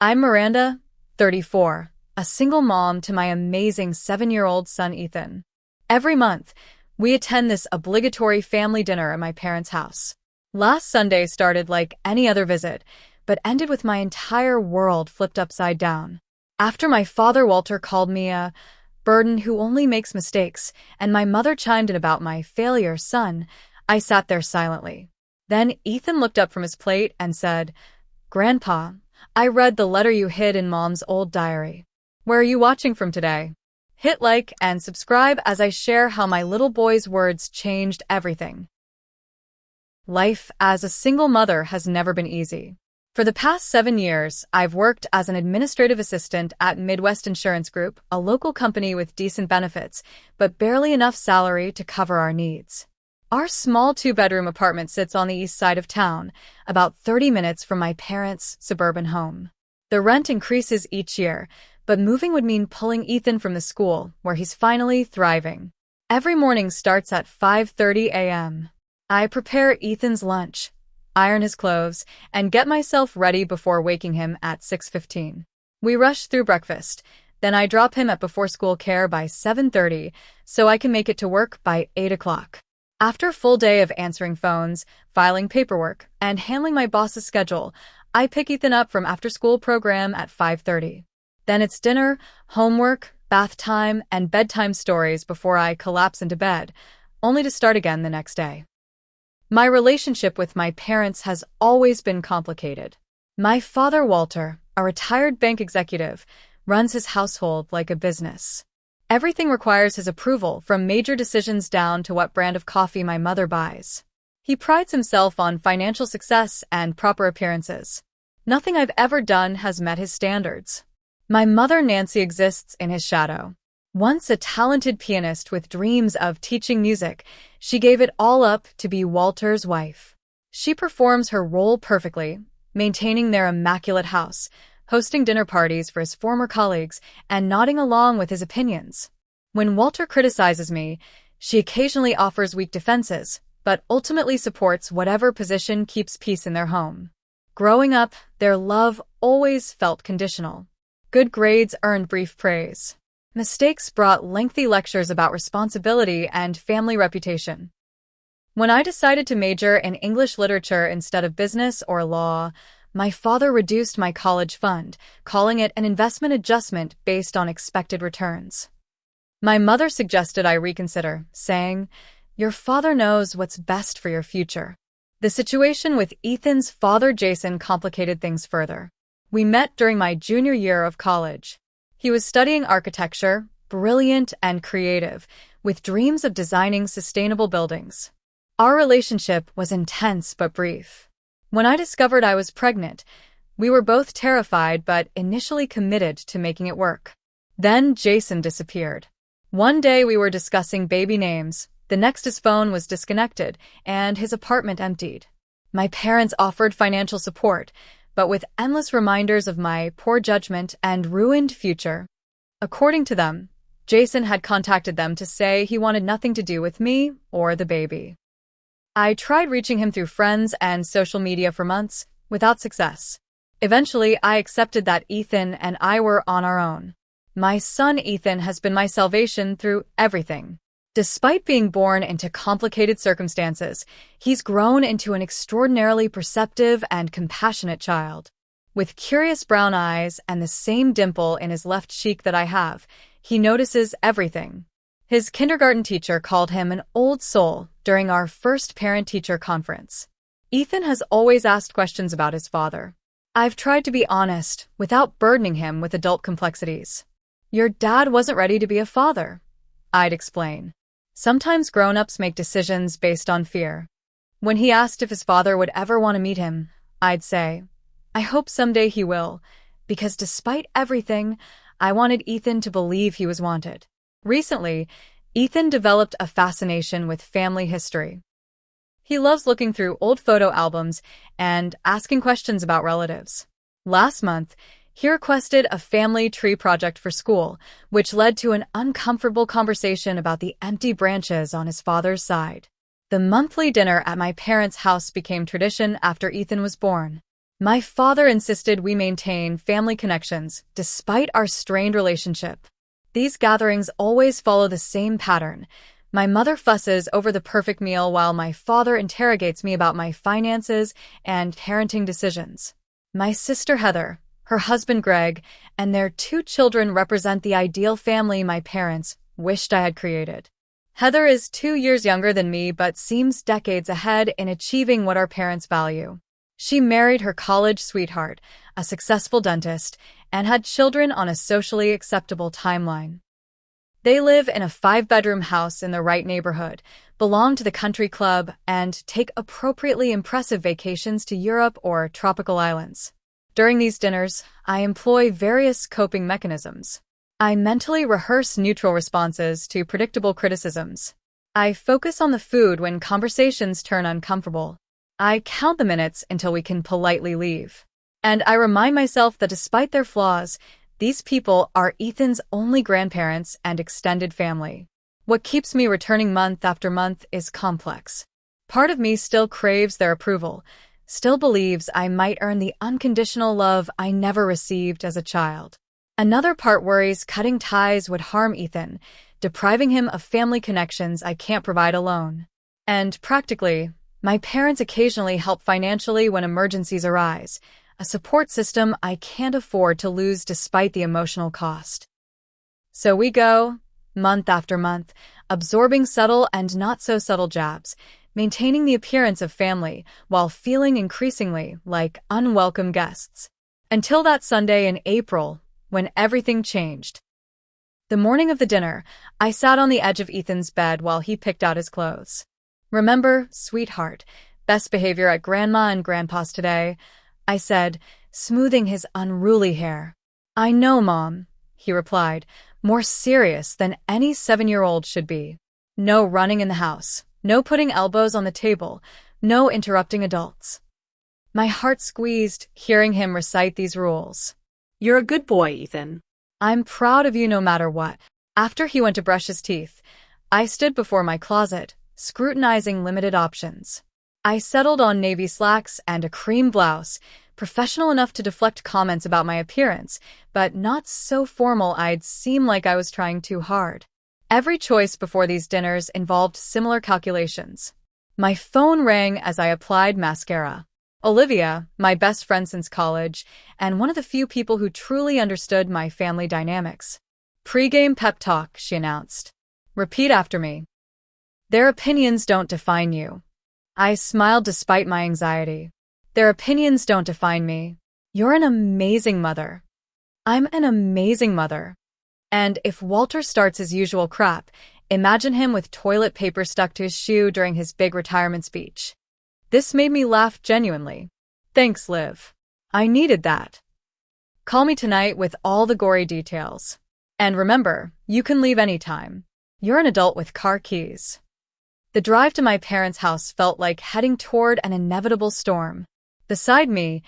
I'm Miranda, 34, a single mom to my amazing 7-year-old son Ethan. Every month, we attend this obligatory family dinner at my parents' house. Last Sunday started like any other visit, but ended with my entire world flipped upside down. After my father Walter called me a burden who only makes mistakes, and my mother chimed in about my failure son, I sat there silently. Then Ethan looked up from his plate and said, "Grandpa, I read the letter you hid in Mom's old diary. Where are you watching from today?" Hit like and subscribe as I share how my little boy's words changed everything. Life as a single mother has never been easy. For the past 7 years, I've worked as an administrative assistant at Midwest Insurance Group, a local company with decent benefits, but barely enough salary to cover our needs. Our small 2-bedroom apartment sits on the east side of town, about 30 minutes from my parents' suburban home. The rent increases each year, but moving would mean pulling Ethan from the school, where he's finally thriving. Every morning starts at 5:30 a.m. I prepare Ethan's lunch, iron his clothes, and get myself ready before waking him at 6:15. We rush through breakfast, then I drop him at before-school care by 7:30 so I can make it to work by 8 o'clock. After a full day of answering phones, filing paperwork, and handling my boss's schedule, I pick Ethan up from after-school program at 5:30. Then it's dinner, homework, bath time, and bedtime stories before I collapse into bed, only to start again the next day. My relationship with my parents has always been complicated. My father, Walter, a retired bank executive, runs his household like a business. Everything requires his approval, from major decisions down to what brand of coffee my mother buys. He prides himself on financial success and proper appearances. Nothing I've ever done has met his standards. My mother, Nancy, exists in his shadow. Once a talented pianist with dreams of teaching music, she gave it all up to be Walter's wife. She performs her role perfectly, maintaining their immaculate house, hosting dinner parties for his former colleagues, and nodding along with his opinions. When Walter criticizes me, she occasionally offers weak defenses, but ultimately supports whatever position keeps peace in their home. Growing up, their love always felt conditional. Good grades earned brief praise. Mistakes brought lengthy lectures about responsibility and family reputation. When I decided to major in English literature instead of business or law, my father reduced my college fund, calling it an investment adjustment based on expected returns. My mother suggested I reconsider, saying, "Your father knows what's best for your future." The situation with Ethan's father, Jason, complicated things further. We met during my junior year of college. He was studying architecture, brilliant and creative, with dreams of designing sustainable buildings. Our relationship was intense but brief. When I discovered I was pregnant, we were both terrified but initially committed to making it work. Then Jason disappeared. One day we were discussing baby names, the next his phone was disconnected, and his apartment emptied. My parents offered financial support, but with endless reminders of my poor judgment and ruined future. According to them, Jason had contacted them to say he wanted nothing to do with me or the baby. I tried reaching him through friends and social media for months, without success. Eventually, I accepted that Ethan and I were on our own. My son Ethan has been my salvation through everything. Despite being born into complicated circumstances, he's grown into an extraordinarily perceptive and compassionate child. With curious brown eyes and the same dimple in his left cheek that I have, he notices everything. His kindergarten teacher called him an old soul during our first parent-teacher conference. Ethan has always asked questions about his father. I've tried to be honest without burdening him with adult complexities. "Your dad wasn't ready to be a father," I'd explain. Sometimes grown-ups make decisions based on fear. When he asked if his father would ever want to meet him, I'd say, "I hope someday he will," because despite everything, I wanted Ethan to believe he was wanted. Recently, Ethan developed a fascination with family history. He loves looking through old photo albums and asking questions about relatives. Last month, he requested a family tree project for school, which led to an uncomfortable conversation about the empty branches on his father's side. The monthly dinner at my parents' house became tradition after Ethan was born. My father insisted we maintain family connections despite our strained relationship. These gatherings always follow the same pattern. My mother fusses over the perfect meal while my father interrogates me about my finances and parenting decisions. My sister Heather, her husband Greg, and their 2 children represent the ideal family my parents wished I had created. Heather is 2 years younger than me but seems decades ahead in achieving what our parents value. She married her college sweetheart, a successful dentist, and had children on a socially acceptable timeline. They live in a 5-bedroom house in the right neighborhood, belong to the country club, and take appropriately impressive vacations to Europe or tropical islands. During these dinners, I employ various coping mechanisms. I mentally rehearse neutral responses to predictable criticisms. I focus on the food when conversations turn uncomfortable. I count the minutes until we can politely leave. And I remind myself that despite their flaws, these people are Ethan's only grandparents and extended family. What keeps me returning month after month is complex. Part of me still craves their approval, still believes I might earn the unconditional love I never received as a child. Another part worries cutting ties would harm Ethan, depriving him of family connections I can't provide alone. And practically, my parents occasionally help financially when emergencies arise, a support system I can't afford to lose despite the emotional cost. So we go, month after month, absorbing subtle and not-so-subtle jabs, maintaining the appearance of family while feeling increasingly like unwelcome guests. Until that Sunday in April, when everything changed. The morning of the dinner, I sat on the edge of Ethan's bed while he picked out his clothes. "Remember, sweetheart, best behavior at Grandma and Grandpa's today," I said, smoothing his unruly hair. "I know, Mom," he replied, more serious than any 7-year-old should be. "No running in the house, no putting elbows on the table, no interrupting adults." My heart squeezed hearing him recite these rules. "You're a good boy, Ethan." "I'm proud of you no matter what." After he went to brush his teeth, I stood before my closet, scrutinizing limited options. I settled on navy slacks and a cream blouse, professional enough to deflect comments about my appearance, but not so formal I'd seem like I was trying too hard. Every choice before these dinners involved similar calculations. My phone rang as I applied mascara. Olivia, my best friend since college, and one of the few people who truly understood my family dynamics. "Pre-game pep talk," she announced. "Repeat after me. Their opinions don't define you." I smiled despite my anxiety. "Their opinions don't define me. You're an amazing mother." "I'm an amazing mother." And if Walter starts his usual crap, imagine him with toilet paper stuck to his shoe during his big retirement speech. This made me laugh genuinely. "Thanks, Liv. I needed that. Call me tonight with all the gory details. And remember, you can leave anytime. You're an adult with car keys." The drive to my parents' house felt like heading toward an inevitable storm. Beside me,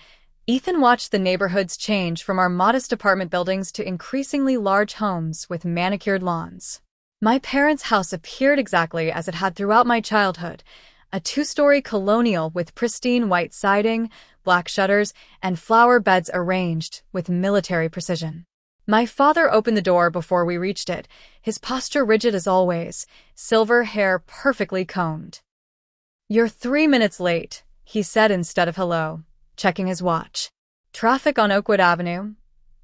Ethan watched the neighborhoods change from our modest apartment buildings to increasingly large homes with manicured lawns. My parents' house appeared exactly as it had throughout my childhood, a 2-story colonial with pristine white siding, black shutters, and flower beds arranged with military precision. My father opened the door before we reached it, his posture rigid as always, silver hair perfectly combed. "You're 3 minutes late," he said instead of hello, checking his watch. "Traffic on Oakwood Avenue,"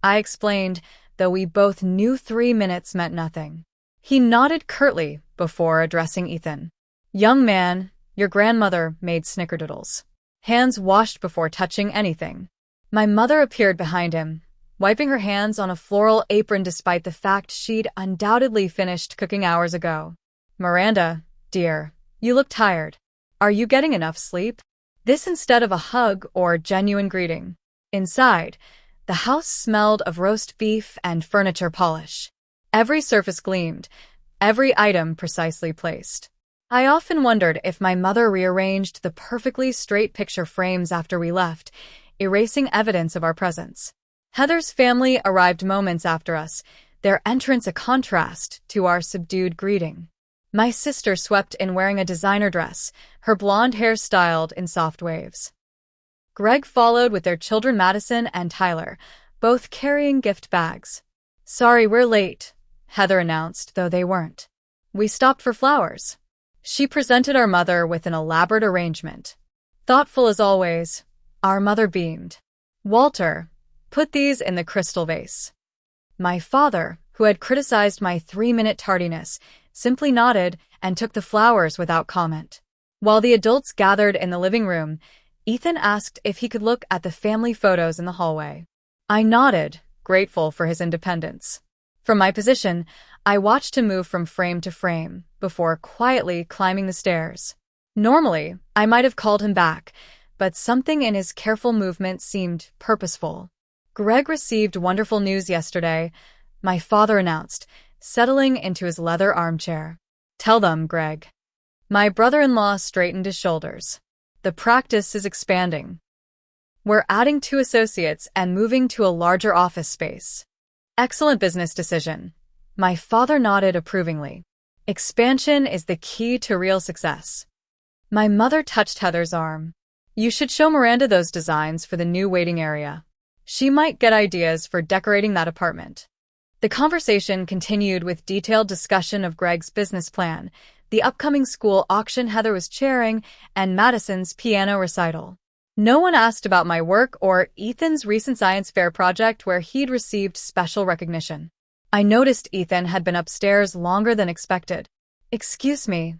I explained, though we both knew 3 minutes meant nothing. He nodded curtly before addressing Ethan. "Young man, your grandmother made snickerdoodles. Hands washed before touching anything." My mother appeared behind him, wiping her hands on a floral apron despite the fact she'd undoubtedly finished cooking hours ago. "Miranda, dear, you look tired. Are you getting enough sleep?" This instead of a hug or genuine greeting. Inside, the house smelled of roast beef and furniture polish. Every surface gleamed, every item precisely placed. I often wondered if my mother rearranged the perfectly straight picture frames after we left, erasing evidence of our presence. Heather's family arrived moments after us, their entrance a contrast to our subdued greeting. My sister swept in wearing a designer dress, her blonde hair styled in soft waves. Greg followed with their children Madison and Tyler, both carrying gift bags. "Sorry, we're late," Heather announced, though they weren't. "We stopped for flowers." She presented our mother with an elaborate arrangement. Thoughtful as always, our mother beamed. "Walter, put these in the crystal vase." My father, who had criticized my 3-minute tardiness, simply nodded and took the flowers without comment. While the adults gathered in the living room, Ethan asked if he could look at the family photos in the hallway. I nodded, grateful for his independence. From my position, I watched him move from frame to frame before quietly climbing the stairs. Normally, I might have called him back, but something in his careful movement seemed purposeful. "Greg received wonderful news yesterday," my father announced, settling into his leather armchair. "Tell them, Greg." My brother-in-law straightened his shoulders. "The practice is expanding. We're adding 2 associates and moving to a larger office space." "Excellent business decision." My father nodded approvingly. "Expansion is the key to real success." My mother touched Heather's arm. "You should show Miranda those designs for the new waiting area. She might get ideas for decorating that apartment." The conversation continued with detailed discussion of Greg's business plan, the upcoming school auction Heather was chairing, and Madison's piano recital. No one asked about my work or Ethan's recent science fair project where he'd received special recognition. I noticed Ethan had been upstairs longer than expected. "Excuse me,"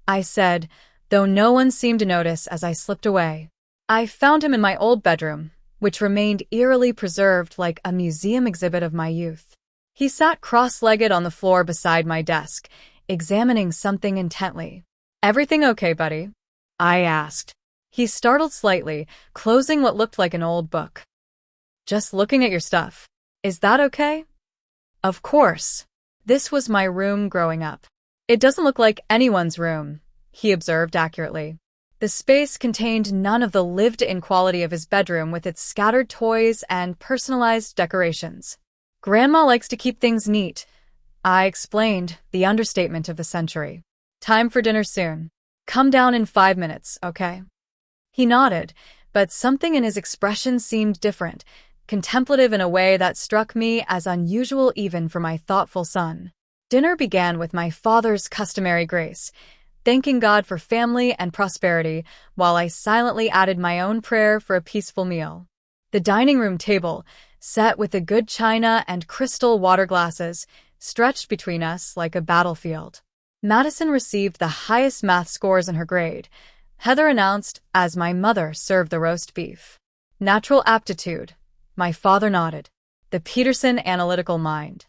I said, though no one seemed to notice as I slipped away. I found him in my old bedroom, which remained eerily preserved like a museum exhibit of my youth. He sat cross-legged on the floor beside my desk, examining something intently. "Everything okay, buddy?" I asked. He startled slightly, closing what looked like an old book. "Just looking at your stuff. Is that okay?" Of course. This was my room growing up. "It doesn't look like anyone's room," he observed accurately. The space contained none of the lived-in quality of his bedroom with its scattered toys and personalized decorations. "Grandma likes to keep things neat," I explained, the understatement of the century. "Time for dinner soon. Come down in 5 minutes, okay?" He nodded, but something in his expression seemed different, contemplative in a way that struck me as unusual even for my thoughtful son. Dinner began with my father's customary grace, thanking God for family and prosperity, while I silently added my own prayer for a peaceful meal. The dining room table, set with the good china and crystal water glasses, stretched between us like a battlefield. Madison received the highest math scores in her grade, Heather announced as my mother served the roast beef. "Natural aptitude," my father nodded. "The Peterson analytical mind."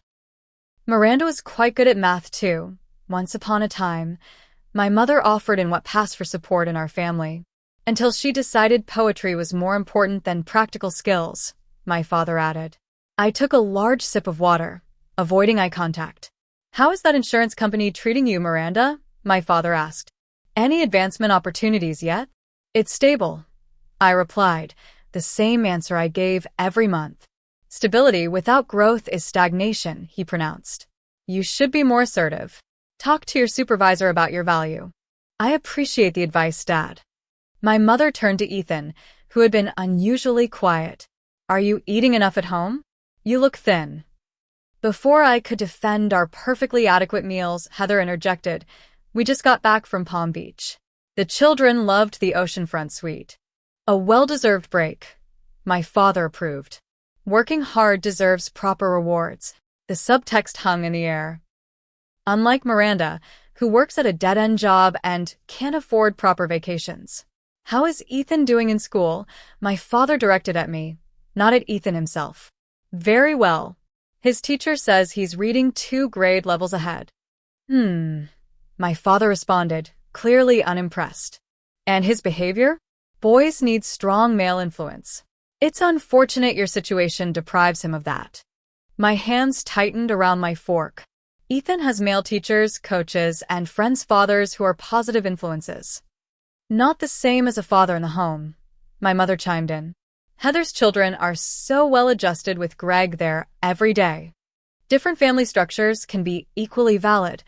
Miranda was quite good at math too. Once upon a time, my mother offered in what passed for support in our family. "Until she decided poetry was more important than practical skills," my father added. I took a large sip of water, avoiding eye contact. "How is that insurance company treating you, Miranda?" my father asked. "Any advancement opportunities yet?" "It's stable," I replied, the same answer I gave every month. "Stability without growth is stagnation," he pronounced. "You should be more assertive. Talk to your supervisor about your value." "I appreciate the advice, Dad." My mother turned to Ethan, who had been unusually quiet. "Are you eating enough at home? You look thin." Before I could defend our perfectly adequate meals, Heather interjected, "We just got back from Palm Beach. The children loved the oceanfront suite." "A well-deserved break," my father approved. "Working hard deserves proper rewards." The subtext hung in the air. Unlike Miranda, who works at a dead-end job and can't afford proper vacations. "How is Ethan doing in school?" my father directed at me, not at Ethan himself. "Very well. His teacher says he's reading 2 grade levels ahead." My father responded, clearly unimpressed. "And his behavior? Boys need strong male influence. It's unfortunate your situation deprives him of that." My hands tightened around my fork. "Ethan has male teachers, coaches, and friends' fathers who are positive influences." "Not the same as a father in the home," my mother chimed in. "Heather's children are so well adjusted with Greg there every day." "Different family structures can be equally valid,"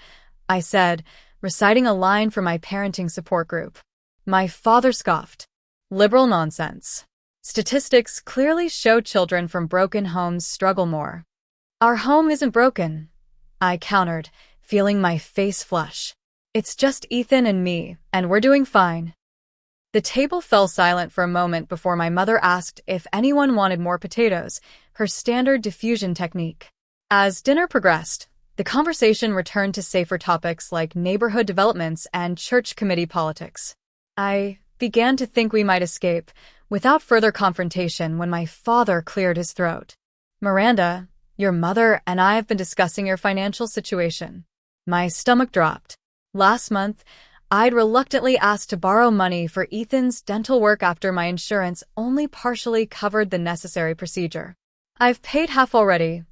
I said, reciting a line from my parenting support group. My father scoffed. "Liberal nonsense." Statistics clearly show children from broken homes struggle more. Our home isn't broken, I countered, feeling my face flush. It's just Ethan and me, and we're doing fine. The table fell silent for a moment before my mother asked if anyone wanted more potatoes, her standard diffusion technique. As dinner progressed, the conversation returned to safer topics like neighborhood developments and church committee politics. I began to think we might escape, without further confrontation, when my father cleared his throat. Miranda, your mother and I have been discussing your financial situation. My stomach dropped. Last month, I'd reluctantly asked to borrow money for Ethan's dental work after my insurance only partially covered the necessary procedure. I've paid half already,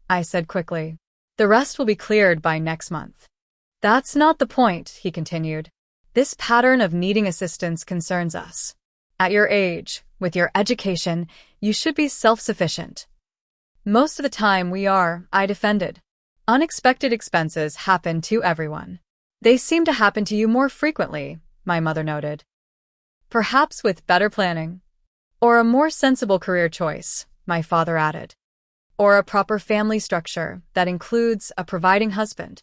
I said quickly. The rest will be cleared by next month. That's not the point, he continued. This pattern of needing assistance concerns us. At your age, with your education, you should be self-sufficient. Most of the time we are, I defended. Unexpected expenses happen to everyone. They seem to happen to you more frequently, my mother noted. Perhaps with better planning. Or a more sensible career choice, my father added. Or a proper family structure that includes a providing husband.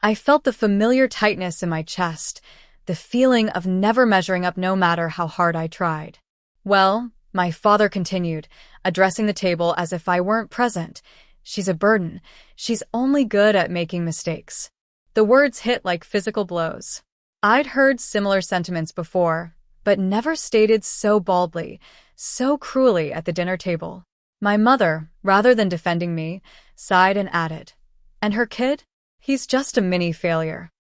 I felt the familiar tightness in my chest, the feeling of never measuring up no matter how hard I tried. Well, my father continued, addressing the table as if I weren't present. She's a burden. She's only good at making mistakes. The words hit like physical blows. I'd heard similar sentiments before, but never stated so baldly, so cruelly at the dinner table. My mother, rather than defending me, sighed and added, "And her kid? He's just a mini failure."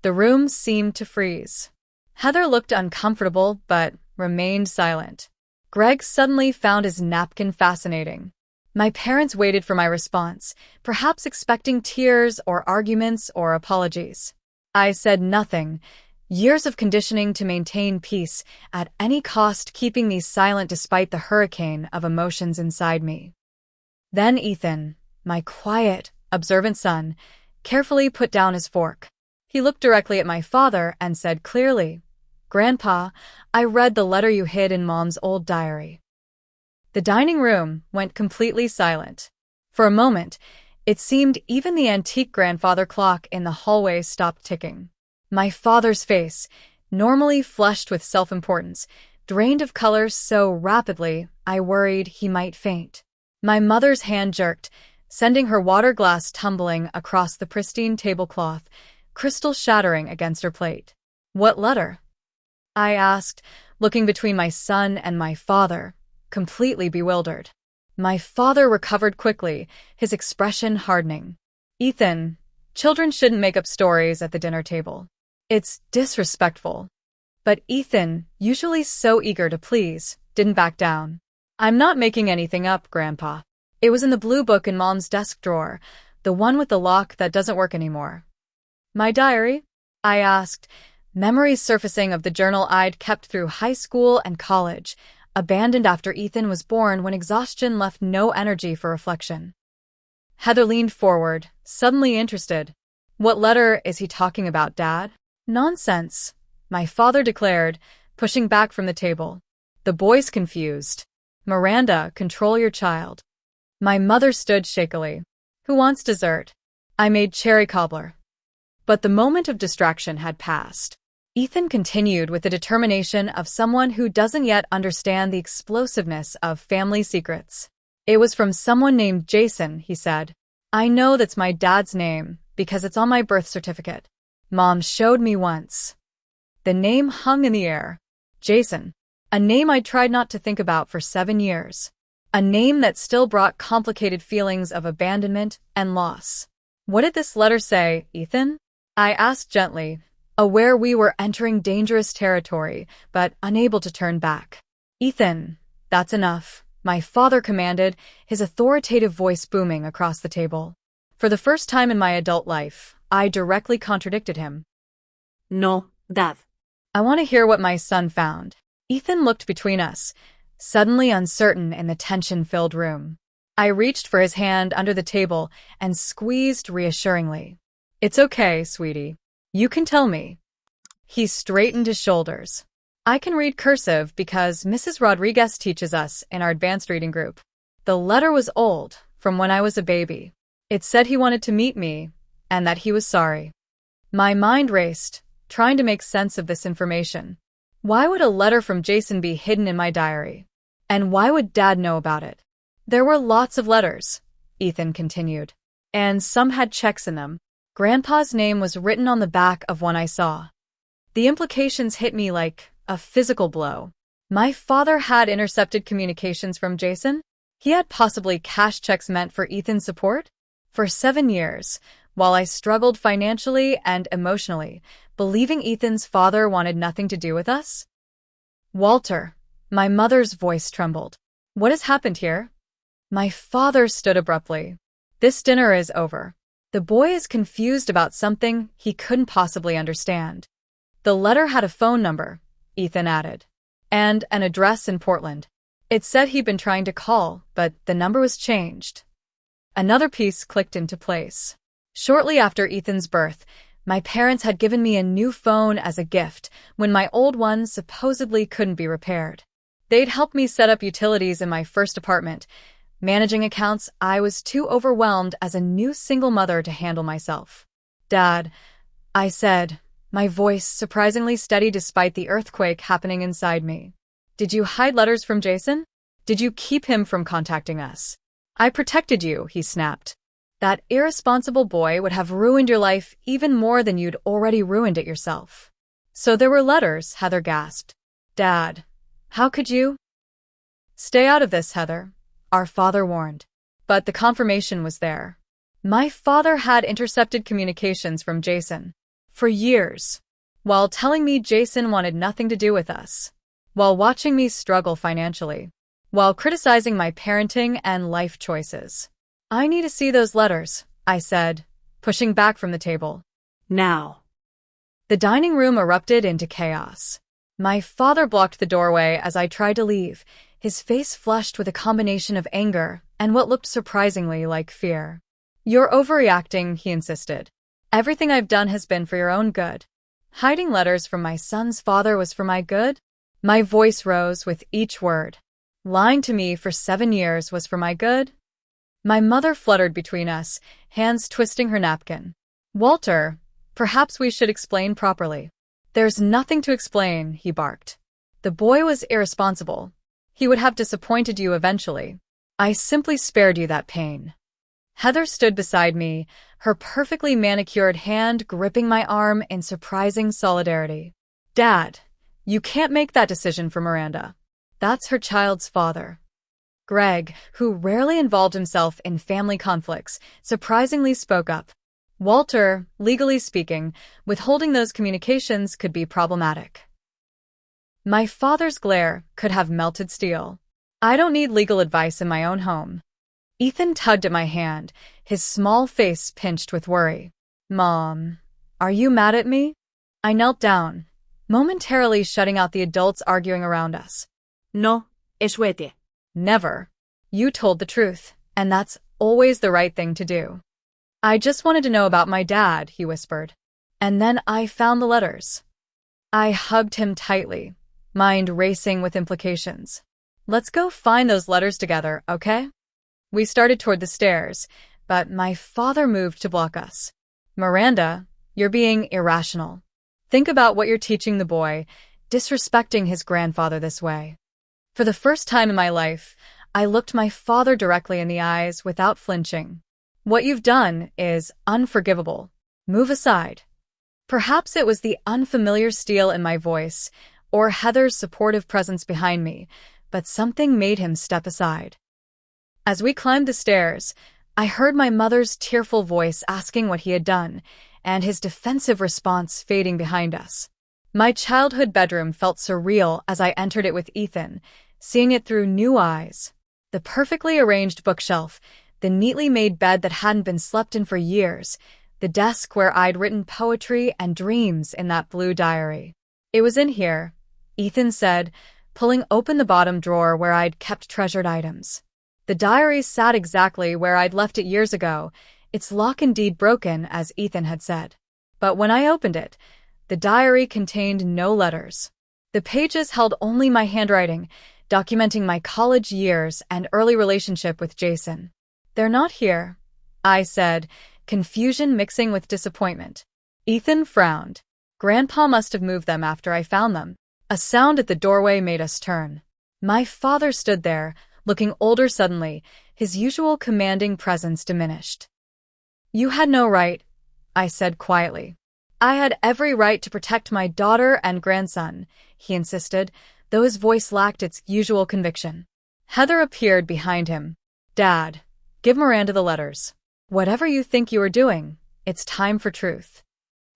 The room seemed to freeze. Heather looked uncomfortable but remained silent. Greg suddenly found his napkin fascinating. My parents waited for my response, perhaps expecting tears or arguments or apologies. I said nothing. Years of conditioning to maintain peace, at any cost keeping me silent despite the hurricane of emotions inside me. Then Ethan, my quiet, observant son, carefully put down his fork. He looked directly at my father and said clearly, "Grandpa, I read the letter you hid in Mom's old diary." The dining room went completely silent. For a moment, it seemed even the antique grandfather clock in the hallway stopped ticking. My father's face, normally flushed with self-importance, drained of color so rapidly I worried he might faint. My mother's hand jerked, sending her water glass tumbling across the pristine tablecloth, crystal shattering against her plate. "What letter?" I asked, looking between my son and my father, completely bewildered. My father recovered quickly, his expression hardening. "Ethan, children shouldn't make up stories at the dinner table. It's disrespectful." But Ethan, usually so eager to please, didn't back down. "I'm not making anything up, Grandpa. It was in the blue book in Mom's desk drawer, the one with the lock that doesn't work anymore." "My diary?" I asked, memories surfacing of the journal I'd kept through high school and college, abandoned after Ethan was born when exhaustion left no energy for reflection. Heather leaned forward, suddenly interested. "What letter is he talking about, Dad?" "Nonsense," my father declared, pushing back from the table. The boy's confused. "Miranda, control your child." My mother stood shakily. "Who wants dessert?" I made cherry cobbler. But the moment of distraction had passed. Ethan continued with the determination of someone who doesn't yet understand the explosiveness of family secrets. "It was from someone named Jason," he said. "I know that's my dad's name because it's on my birth certificate. Mom showed me once." The name hung in the air. Jason. A name I'd tried not to think about for 7 years. A name that still brought complicated feelings of abandonment and loss. "What did this letter say, Ethan?" I asked gently, aware we were entering dangerous territory, but unable to turn back. "Ethan, that's enough," my father commanded, his authoritative voice booming across the table. For the first time in my adult life, I directly contradicted him. "No, Dad." "I want to hear what my son found." Ethan looked between us, suddenly uncertain in the tension-filled room. I reached for his hand under the table and squeezed reassuringly. "It's okay, sweetie. You can tell me." He straightened his shoulders. I can read cursive because Mrs. Rodriguez teaches us in our advanced reading group. The letter was old, from when I was a baby. It said he wanted to meet me, and that he was sorry. My mind raced, trying to make sense of this information. Why would a letter from Jason be hidden in my diary? And why would Dad know about it? There were lots of letters, Ethan continued, and some had checks in them. Grandpa's name was written on the back of one I saw. The implications hit me like a physical blow. My father had intercepted communications from Jason? He had possibly cashed checks meant for Ethan's support? For 7 years, while I struggled financially and emotionally, believing Ethan's father wanted nothing to do with us? Walter, my mother's voice trembled. What has happened here? My father stood abruptly. This dinner is over. The boy is confused about something he couldn't possibly understand. The letter had a phone number, Ethan added, and an address in Portland. It said he'd been trying to call, but the number was changed. Another piece clicked into place. Shortly after Ethan's birth, my parents had given me a new phone as a gift when my old one supposedly couldn't be repaired. They'd helped me set up utilities in my first apartment. Managing accounts, I was too overwhelmed as a new single mother to handle myself. Dad, I said, my voice surprisingly steady despite the earthquake happening inside me. Did you hide letters from Jason? Did you keep him from contacting us? I protected you, he snapped. That irresponsible boy would have ruined your life even more than you'd already ruined it yourself. So there were letters, Heather gasped. Dad, how could you? Stay out of this, Heather, our father warned. But the confirmation was there. My father had intercepted communications from Jason. For years. While telling me Jason wanted nothing to do with us. While watching me struggle financially. While criticizing my parenting and life choices. I need to see those letters, I said, pushing back from the table. Now. The dining room erupted into chaos. My father blocked the doorway as I tried to leave, his face flushed with a combination of anger and what looked surprisingly like fear. You're overreacting, he insisted. Everything I've done has been for your own good. Hiding letters from my son's father was for my good? My voice rose with each word. Lying to me for 7 years was for my good? My mother fluttered between us, hands twisting her napkin. Walter, perhaps we should explain properly. There's nothing to explain, he barked. The boy was irresponsible. He would have disappointed you eventually. I simply spared you that pain. Heather stood beside me, her perfectly manicured hand gripping my arm in surprising solidarity. Dad, you can't make that decision for Miranda. That's her child's father. Greg, who rarely involved himself in family conflicts, surprisingly spoke up. Walter, legally speaking, withholding those communications could be problematic. My father's glare could have melted steel. I don't need legal advice in my own home. Ethan tugged at my hand, his small face pinched with worry. Mom, are you mad at me? I knelt down, momentarily shutting out the adults arguing around us. No, escuete. Never. You told the truth, and that's always the right thing to do. I just wanted to know about my dad, he whispered. And then I found the letters. I hugged him tightly, mind racing with implications. Let's go find those letters together, okay? We started toward the stairs, but my father moved to block us. Miranda, you're being irrational. Think about what you're teaching the boy, disrespecting his grandfather this way. For the first time in my life, I looked my father directly in the eyes without flinching. What you've done is unforgivable. Move aside. Perhaps it was the unfamiliar steel in my voice, or Heather's supportive presence behind me, but something made him step aside. As we climbed the stairs, I heard my mother's tearful voice asking what he had done, and his defensive response fading behind us. My childhood bedroom felt surreal as I entered it with Ethan, seeing it through new eyes. The perfectly arranged bookshelf, the neatly made bed that hadn't been slept in for years, the desk where I'd written poetry and dreams in that blue diary. It was in here, Ethan said, pulling open the bottom drawer where I'd kept treasured items. The diary sat exactly where I'd left it years ago, its lock indeed broken, as Ethan had said. But when I opened it, the diary contained no letters. The pages held only my handwriting, documenting my college years and early relationship with Jason. "They're not here," I said, confusion mixing with disappointment. Ethan frowned. "Grandpa must have moved them after I found them." A sound at the doorway made us turn. My father stood there, looking older suddenly, his usual commanding presence diminished. "You had no right," I said quietly. "I had every right to protect my daughter and grandson," he insisted, though his voice lacked its usual conviction. Heather appeared behind him. "Dad, give Miranda the letters. Whatever you think you are doing, it's time for truth."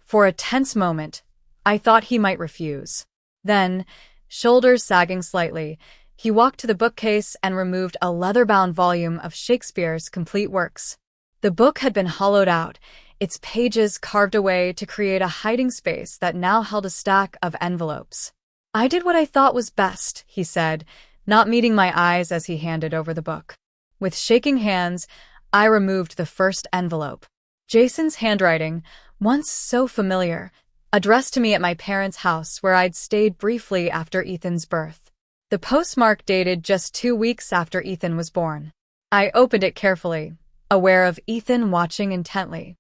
For a tense moment, I thought he might refuse. Then, shoulders sagging slightly, he walked to the bookcase and removed a leather-bound volume of Shakespeare's complete works. The book had been hollowed out, its pages carved away to create a hiding space that now held a stack of envelopes. "I did what I thought was best," he said, not meeting my eyes as he handed over the book. With shaking hands, I removed the first envelope. Jason's handwriting, once so familiar, addressed to me at my parents' house where I'd stayed briefly after Ethan's birth. The postmark dated just 2 weeks after Ethan was born. I opened it carefully, aware of Ethan watching intently.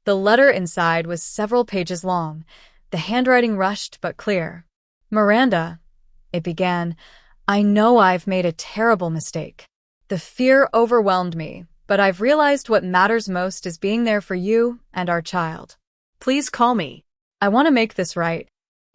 The letter inside was several pages long, the handwriting rushed but clear. "Miranda," it began, "I know I've made a terrible mistake. The fear overwhelmed me, but I've realized what matters most is being there for you and our child. Please call me. I want to make this right."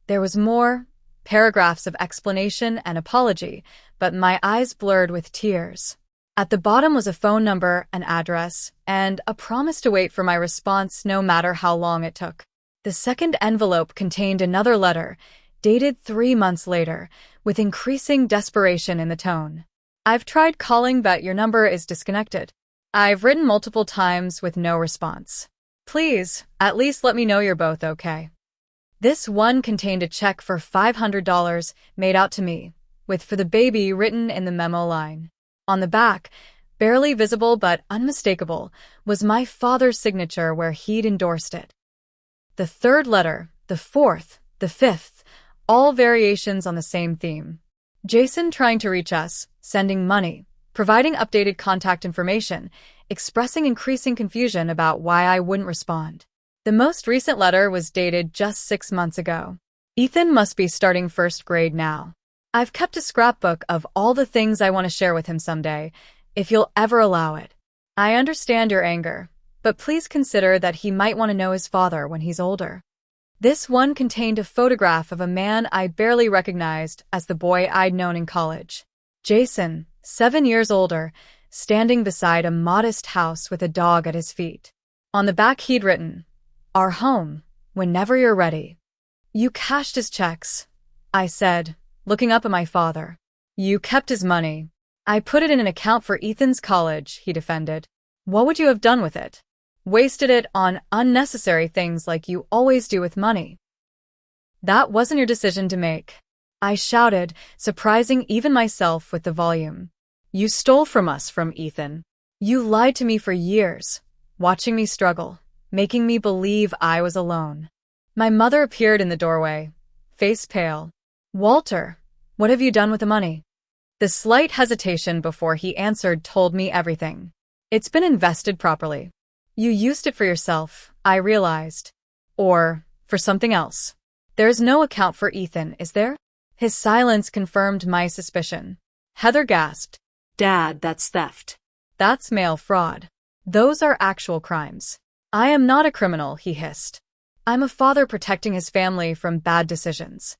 There was more, paragraphs of explanation and apology, but my eyes blurred with tears. At the bottom was a phone number, an address, and a promise to wait for my response no matter how long it took. The second envelope contained another letter, dated 3 months later, with increasing desperation in the tone. "I've tried calling, but your number is disconnected. I've written multiple times with no response. Please, at least let me know you're both okay." This one contained a check for $500 made out to me, with "for the baby" written in the memo line. On the back, barely visible but unmistakable, was my father's signature where he'd endorsed it. The third letter, the fourth, the fifth, all variations on the same theme. Jason trying to reach us, sending money, providing updated contact information, expressing increasing confusion about why I wouldn't respond. The most recent letter was dated just 6 months ago. "Ethan must be starting 1st grade now. I've kept a scrapbook of all the things I want to share with him someday, if you'll ever allow it. I understand your anger, but please consider that he might want to know his father when he's older." This one contained a photograph of a man I barely recognized as the boy I'd known in college. Jason, 7 years older, standing beside a modest house with a dog at his feet. On the back he'd written, "Our home, whenever you're ready." "You cashed his checks," I said, looking up at my father. "You kept his money." "I put it in an account for Ethan's college," he defended. "What would you have done with it?" "Wasted it on unnecessary things like you always do with money." "That wasn't your decision to make," I shouted, surprising even myself with the volume. "You stole from us from Ethan. You lied to me for years, watching me struggle, making me believe I was alone." My mother appeared in the doorway, face pale. "Walter, what have you done with the money?" The slight hesitation before he answered told me everything. "It's been invested properly. You used it for yourself, I realized. Or for something else. There's no account for Ethan, is there?" His silence confirmed my suspicion. Heather gasped. Dad, that's theft. "That's mail fraud. Those are actual crimes." "I am not a criminal," he hissed. "I'm a father protecting his family from bad decisions."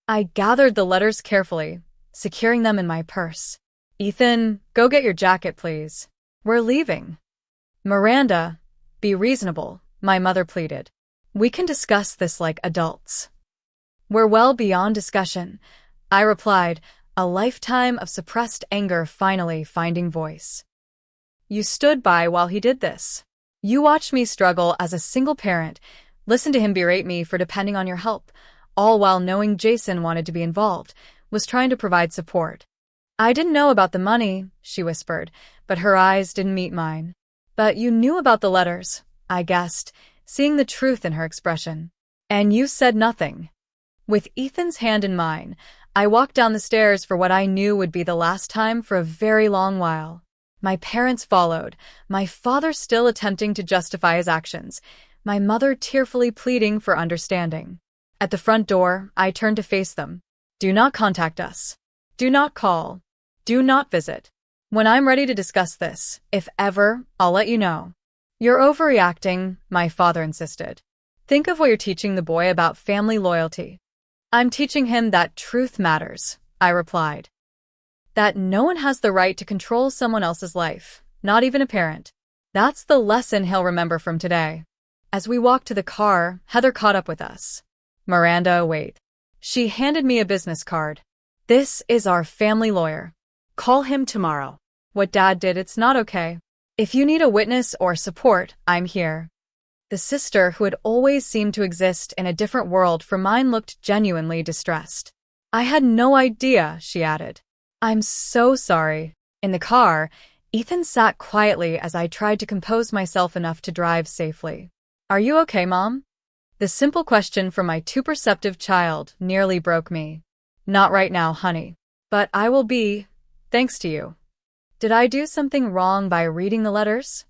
I gathered the letters carefully, securing them in my purse. "Ethan, go get your jacket, please. We're leaving." "Miranda, be reasonable," my mother pleaded. "We can discuss this like adults." "We're well beyond discussion," I replied, a lifetime of suppressed anger finally finding voice. "You stood by while he did this. You watched me struggle as a single parent, listened to him berate me for depending on your help, all while knowing Jason wanted to be involved, was trying to provide support." "I didn't know about the money," she whispered, but her eyes didn't meet mine. "But you knew about the letters," I guessed, seeing the truth in her expression. "And you said nothing." With Ethan's hand in mine, I walked down the stairs for what I knew would be the last time for a very long while. My parents followed, my father still attempting to justify his actions, my mother tearfully pleading for understanding. At the front door, I turned to face them. Do not contact us. Do not call. Do not visit. When I'm ready to discuss this, if ever, I'll let you know. You're overreacting, my father insisted. Think of what you're teaching the boy about family loyalty. I'm teaching him that truth matters, I replied. That no one has the right to control someone else's life, not even a parent. That's the lesson he'll remember from today. As we walked to the car, Heather caught up with us. Miranda, wait. She handed me a business card. This is our family lawyer. Call him tomorrow. What Dad did, it's not okay. If you need a witness or support, I'm here. The sister who had always seemed to exist in a different world from mine looked genuinely distressed. I had no idea, she added. I'm so sorry. In the car, Ethan sat quietly as I tried to compose myself enough to drive safely. Are you okay, Mom? The simple question from my too perceptive child nearly broke me. Not right now, honey. But I will be, thanks to you. Did I do something wrong by reading the letters?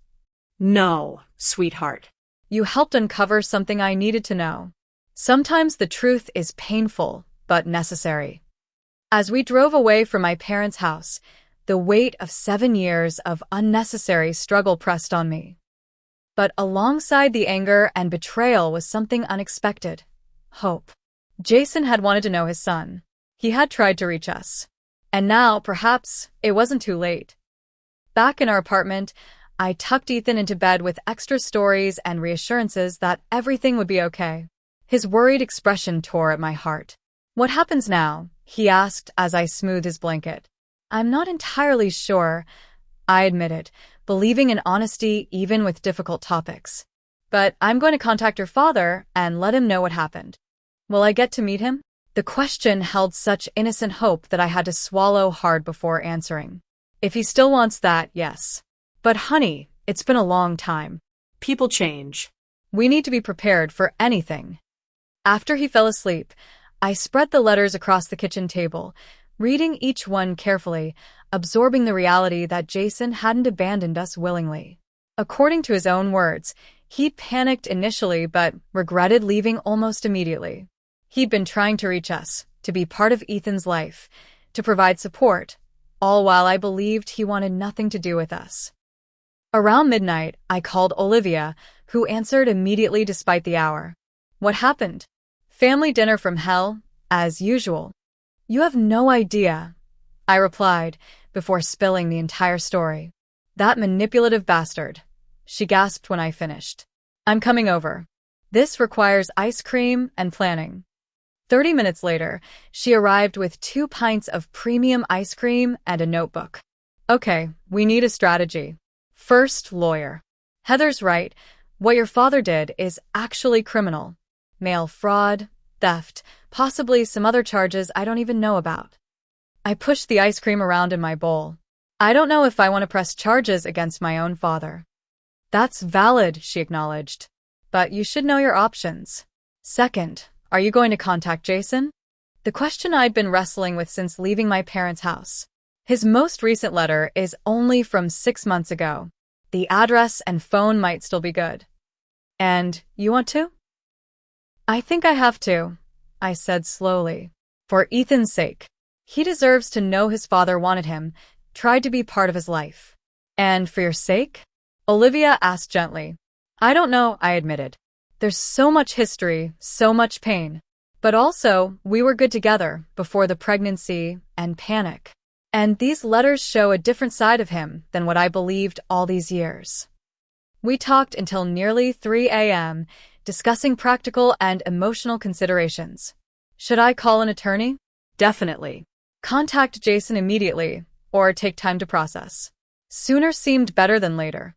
No, sweetheart. You helped uncover something I needed to know. Sometimes the truth is painful, but necessary. As we drove away from my parents' house, the weight of 7 years of unnecessary struggle pressed on me. But alongside the anger and betrayal was something unexpected. Hope. Jason had wanted to know his son. He had tried to reach us. And now, perhaps, it wasn't too late. Back in our apartment, I tucked Ethan into bed with extra stories and reassurances that everything would be okay. His worried expression tore at my heart. What happens now? He asked as I smoothed his blanket. I'm not entirely sure, I admitted, believing in honesty even with difficult topics. But I'm going to contact your father and let him know what happened. Will I get to meet him? The question held such innocent hope that I had to swallow hard before answering. If he still wants that, yes. But honey, it's been a long time. People change. We need to be prepared for anything. After he fell asleep, I spread the letters across the kitchen table, reading each one carefully, absorbing the reality that Jason hadn't abandoned us willingly. According to his own words, he'd panicked initially but regretted leaving almost immediately. He'd been trying to reach us, to be part of Ethan's life, to provide support, all while I believed he wanted nothing to do with us. Around midnight, I called Olivia, who answered immediately despite the hour. What happened? Family dinner from hell, as usual. You have no idea, I replied, before spilling the entire story. That manipulative bastard, she gasped when I finished. I'm coming over. This requires ice cream and planning. 30 minutes later, she arrived with 2 pints of premium ice cream and a notebook. Okay, we need a strategy. First, lawyer. Heather's right. What your father did is actually criminal. Mail fraud, theft, possibly some other charges I don't even know about. I pushed the ice cream around in my bowl. I don't know if I want to press charges against my own father. That's valid, she acknowledged. But you should know your options. Second, are you going to contact Jason? The question I'd been wrestling with since leaving my parents' house. His most recent letter is only from 6 months ago. The address and phone might still be good. And you want to? I think I have to, I said slowly. For Ethan's sake. He deserves to know his father wanted him, tried to be part of his life. And for your sake? Olivia asked gently. I don't know, I admitted. There's so much history, so much pain. But also, we were good together before the pregnancy and panic. And these letters show a different side of him than what I believed all these years. We talked until nearly 3 a.m., discussing practical and emotional considerations. Should I call an attorney? Definitely. Contact Jason immediately, or take time to process. Sooner seemed better than later.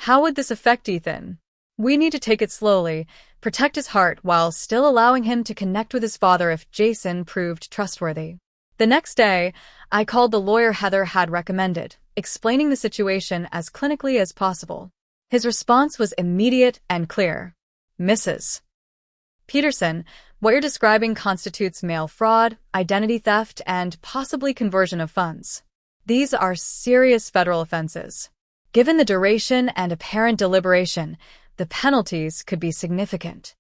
How would this affect Ethan? We need to take it slowly, protect his heart while still allowing him to connect with his father if Jason proved trustworthy. The next day, I called the lawyer Heather had recommended, explaining the situation as clinically as possible. His response was immediate and clear. Mrs. Peterson, What you're describing constitutes mail fraud, identity theft, and possibly conversion of funds. These are serious federal offenses. Given the duration and apparent deliberation, the penalties could be significant.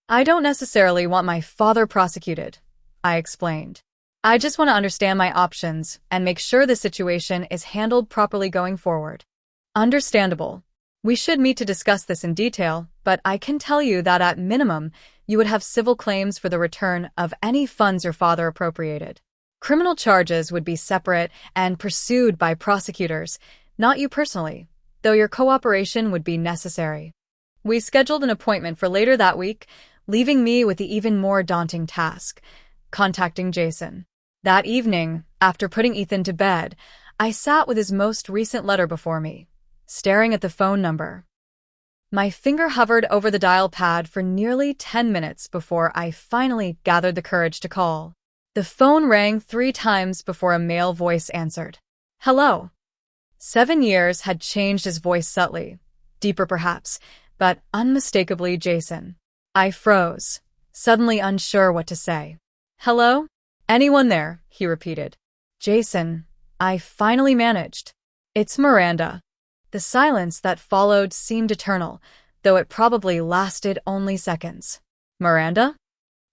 I don't necessarily want my father prosecuted, I explained. I just want to understand my options and make sure the situation is handled properly going forward. Understandable. We should meet to discuss this in detail, but I can tell you that at minimum, you would have civil claims for the return of any funds your father appropriated. Criminal charges would be separate and pursued by prosecutors, not you personally, though your cooperation would be necessary. We scheduled an appointment for later that week, leaving me with the even more daunting task, contacting Jason. That evening, after putting Ethan to bed, I sat with his most recent letter before me, staring at the phone number. My finger hovered over the dial pad for nearly 10 minutes before I finally gathered the courage to call. The phone rang 3 times before a male voice answered. Hello. 7 years had changed his voice subtly, deeper perhaps, but unmistakably Jason. I froze, suddenly unsure what to say. Hello? Anyone there? He repeated. Jason, I finally managed. It's Miranda. The silence that followed seemed eternal, though it probably lasted only seconds. Miranda?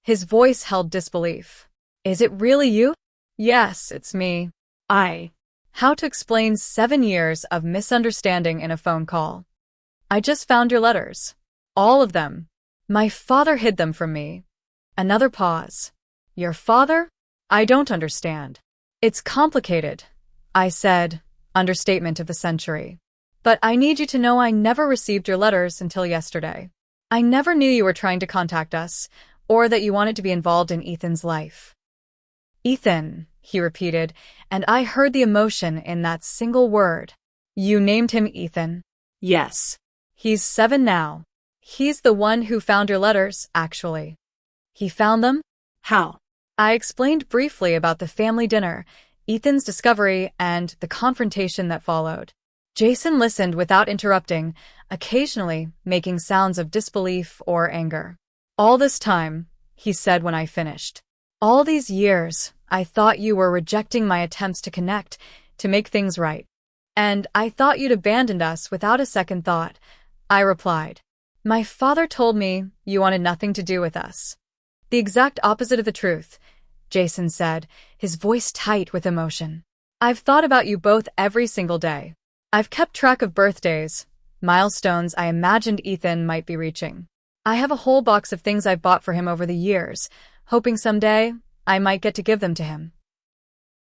His voice held disbelief. Is it really you? Yes, it's me. How to explain 7 years of misunderstanding in a phone call? I just found your letters. All of them. My father hid them from me. Another pause. Your father? I don't understand. It's complicated, I said, understatement of the century. But I need you to know I never received your letters until yesterday. I never knew you were trying to contact us, or that you wanted to be involved in Ethan's life. Ethan, he repeated, and I heard the emotion in that single word. You named him Ethan? Yes. He's 7 now. He's the one who found your letters, actually. He found them? How? I explained briefly about the family dinner, Ethan's discovery, and the confrontation that followed. Jason listened without interrupting, occasionally making sounds of disbelief or anger. All this time, he said when I finished. All these years, I thought you were rejecting my attempts to connect, to make things right. And I thought you'd abandoned us without a second thought, I replied. My father told me you wanted nothing to do with us. The exact opposite of the truth, Jason said, his voice tight with emotion. I've thought about you both every single day. I've kept track of birthdays, milestones I imagined Ethan might be reaching. I have a whole box of things I've bought for him over the years, hoping someday I might get to give them to him.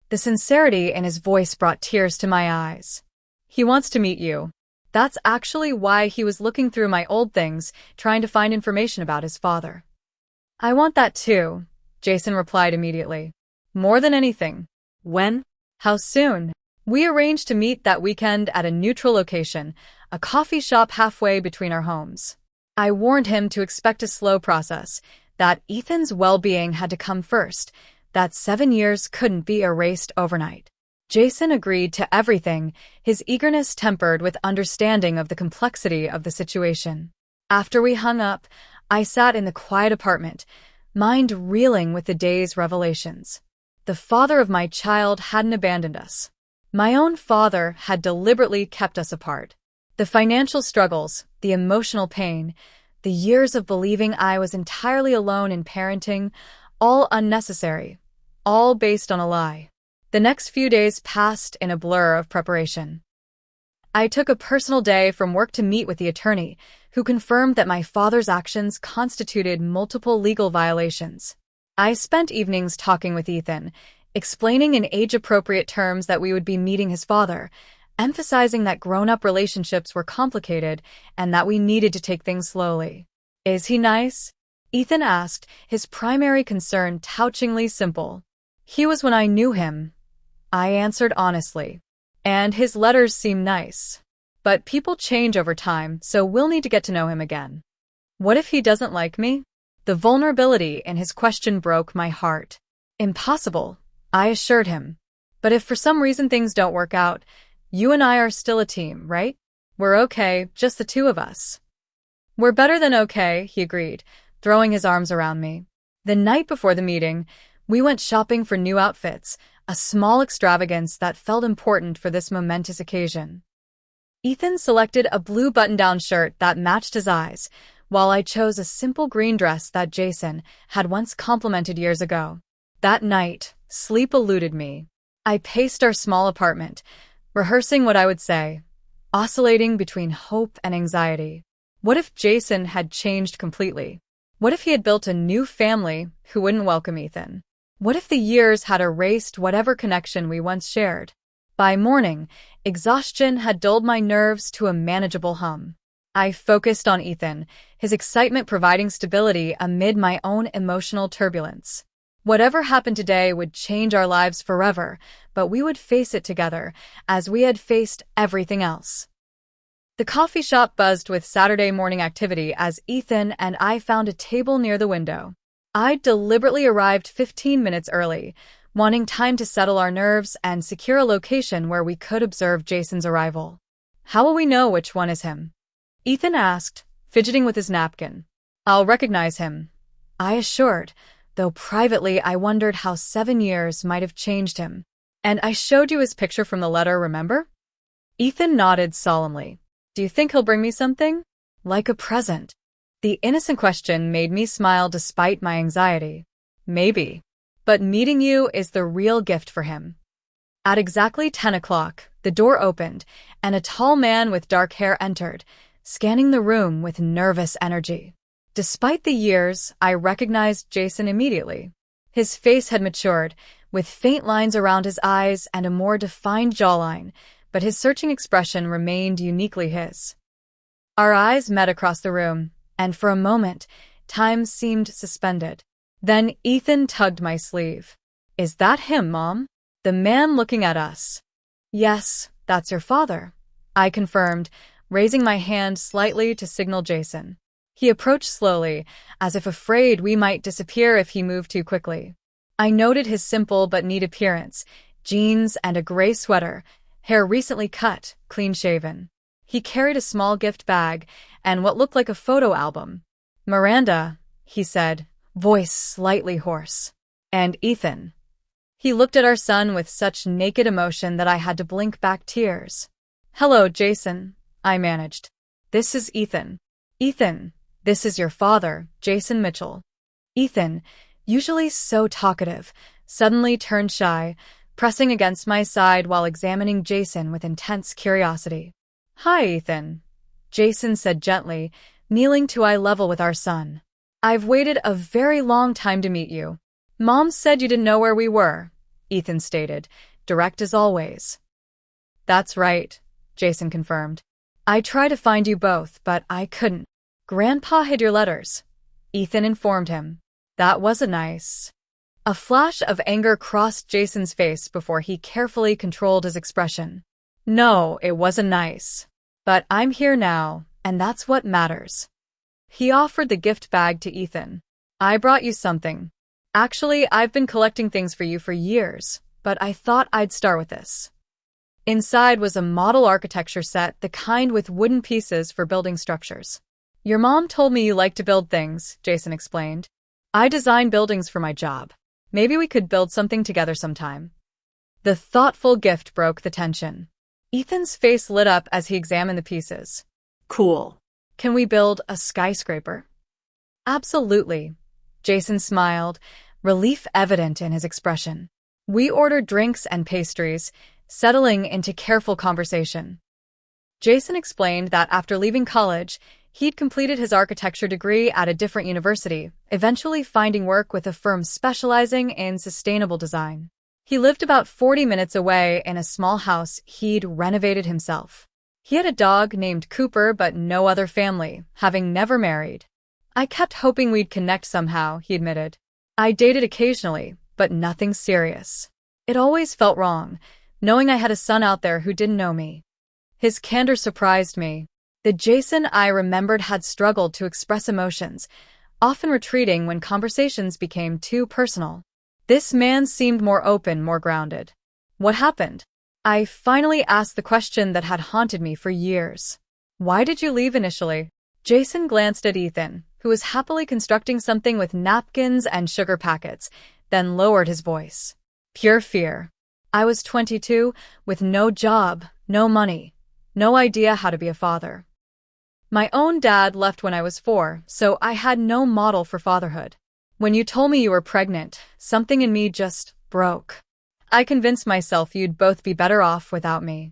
The sincerity in his voice brought tears to my eyes. He wants to meet you. That's actually why he was looking through my old things, trying to find information about his father. I want that too, Jason replied immediately. More than anything. When? How soon? We arranged to meet that weekend at a neutral location, a coffee shop halfway between our homes. I warned him to expect a slow process, that Ethan's well-being had to come first, that 7 years couldn't be erased overnight. Jason agreed to everything, his eagerness tempered with understanding of the complexity of the situation. After we hung up, I sat in the quiet apartment, mind reeling with the day's revelations. The father of my child hadn't abandoned us. My own father had deliberately kept us apart. The financial struggles, the emotional pain, the years of believing I was entirely alone in parenting, all unnecessary, all based on a lie. The next few days passed in a blur of preparation. I took a personal day from work to meet with the attorney, who confirmed that my father's actions constituted multiple legal violations. I spent evenings talking with Ethan, explaining in age-appropriate terms that we would be meeting his father, emphasizing that grown-up relationships were complicated and that we needed to take things slowly. Is he nice? Ethan asked, his primary concern touchingly simple. He was when I knew him, I answered honestly. And his letters seem nice. But people change over time, so we'll need to get to know him again. What if he doesn't like me? The vulnerability in his question broke my heart. Impossible, I assured him. But if for some reason things don't work out, you and I are still a team, right? We're okay, just the two of us. We're better than okay, he agreed, throwing his arms around me. The night before the meeting, we went shopping for new outfits, a small extravagance that felt important for this momentous occasion. Ethan selected a blue button-down shirt that matched his eyes, while I chose a simple green dress that Jason had once complimented years ago. That night, sleep eluded me. I paced our small apartment, rehearsing what I would say, oscillating between hope and anxiety. What if Jason had changed completely? What if he had built a new family who wouldn't welcome Ethan? What if the years had erased whatever connection we once shared? By morning, exhaustion had dulled my nerves to a manageable hum. I focused on Ethan, his excitement providing stability amid my own emotional turbulence. Whatever happened today would change our lives forever, but we would face it together, as we had faced everything else. The coffee shop buzzed with Saturday morning activity as Ethan and I found a table near the window. I deliberately arrived 15 minutes early, wanting time to settle our nerves and secure a location where we could observe Jason's arrival. "How will we know which one is him?" Ethan asked, fidgeting with his napkin. "I'll recognize him," I assured, though privately I wondered how 7 years might have changed him. "And I showed you his picture from the letter, remember?" Ethan nodded solemnly. "Do you think he'll bring me something? Like a present?" The innocent question made me smile despite my anxiety. "Maybe. But meeting you is the real gift for him." At exactly 10 o'clock, the door opened, and a tall man with dark hair entered, scanning the room with nervous energy. Despite the years, I recognized Jason immediately. His face had matured, with faint lines around his eyes and a more defined jawline, but his searching expression remained uniquely his. Our eyes met across the room, and for a moment, time seemed suspended. Then Ethan tugged my sleeve. "Is that him, Mom?" The man looking at us. "Yes, that's your father," I confirmed, raising my hand slightly to signal Jason. He approached slowly, as if afraid we might disappear if he moved too quickly. I noted his simple but neat appearance, jeans and a gray sweater, hair recently cut, clean-shaven. He carried a small gift bag and what looked like a photo album. "Miranda," he said, voice slightly hoarse. "And Ethan." He looked at our son with such naked emotion that I had to blink back tears. "Hello, Jason," I managed. "This is Ethan." "Ethan, this is your father, Jason Mitchell." Ethan, usually so talkative, suddenly turned shy, pressing against my side while examining Jason with intense curiosity. "Hi, Ethan," Jason said gently, kneeling to eye level with our son. "I've waited a very long time to meet you." "Mom said you didn't know where we were," Ethan stated, direct as always. "That's right," Jason confirmed. "I tried to find you both, but I couldn't." "Grandpa hid your letters," Ethan informed him. "That wasn't nice." A flash of anger crossed Jason's face before he carefully controlled his expression. "No, it wasn't nice. But I'm here now, and that's what matters." He offered the gift bag to Ethan. "I brought you something. Actually, I've been collecting things for you for years, but I thought I'd start with this." Inside was a model architecture set, the kind with wooden pieces for building structures. "Your mom told me you like to build things," Jason explained. "I design buildings for my job. Maybe we could build something together sometime." The thoughtful gift broke the tension. Ethan's face lit up as he examined the pieces. Cool. "Can we build a skyscraper?" "Absolutely," Jason smiled, relief evident in his expression. We ordered drinks and pastries, settling into careful conversation. Jason explained that after leaving college, he'd completed his architecture degree at a different university, eventually finding work with a firm specializing in sustainable design. He lived about 40 minutes away in a small house he'd renovated himself. He had a dog named Cooper but no other family, having never married. "I kept hoping we'd connect somehow," he admitted. "I dated occasionally, but nothing serious. It always felt wrong, knowing I had a son out there who didn't know me." His candor surprised me. The Jason I remembered had struggled to express emotions, often retreating when conversations became too personal. This man seemed more open, more grounded. "What happened?" I finally asked the question that had haunted me for years. "Why did you leave initially?" Jason glanced at Ethan, who was happily constructing something with napkins and sugar packets, then lowered his voice. Pure fear. I was 22, with no job, no money, no idea how to be a father. My own dad left when I was 4, so I had no model for fatherhood. When you told me you were pregnant, something in me just broke. I convinced myself you'd both be better off without me.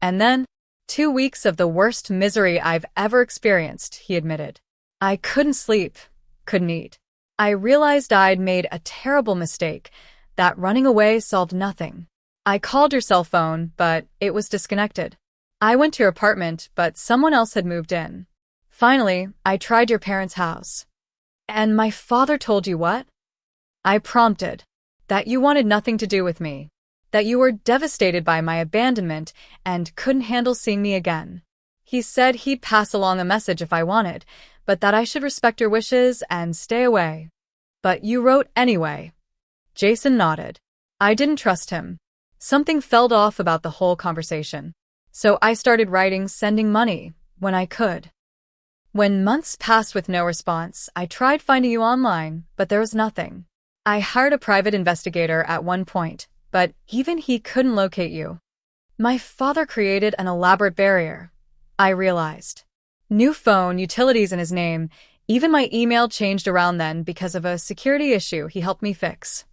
And then, 2 weeks of the worst misery I've ever experienced, he admitted. I couldn't sleep, couldn't eat. I realized I'd made a terrible mistake, that running away solved nothing. I called your cell phone, but it was disconnected. I went to your apartment, but someone else had moved in. Finally, I tried your parents' house. And my father told you what? I prompted. That you wanted nothing to do with me. That you were devastated by my abandonment and couldn't handle seeing me again. He said he'd pass along a message if I wanted, but that I should respect your wishes and stay away. But you wrote anyway. Jason nodded. I didn't trust him. Something felt off about the whole conversation. So I started writing, sending money, when I could. When months passed with no response, I tried finding you online, but there was nothing. I hired a private investigator at one point, but even he couldn't locate you. My father created an elaborate barrier, I realized. New phone, utilities in his name, even my email changed around then because of a security issue he helped me fix.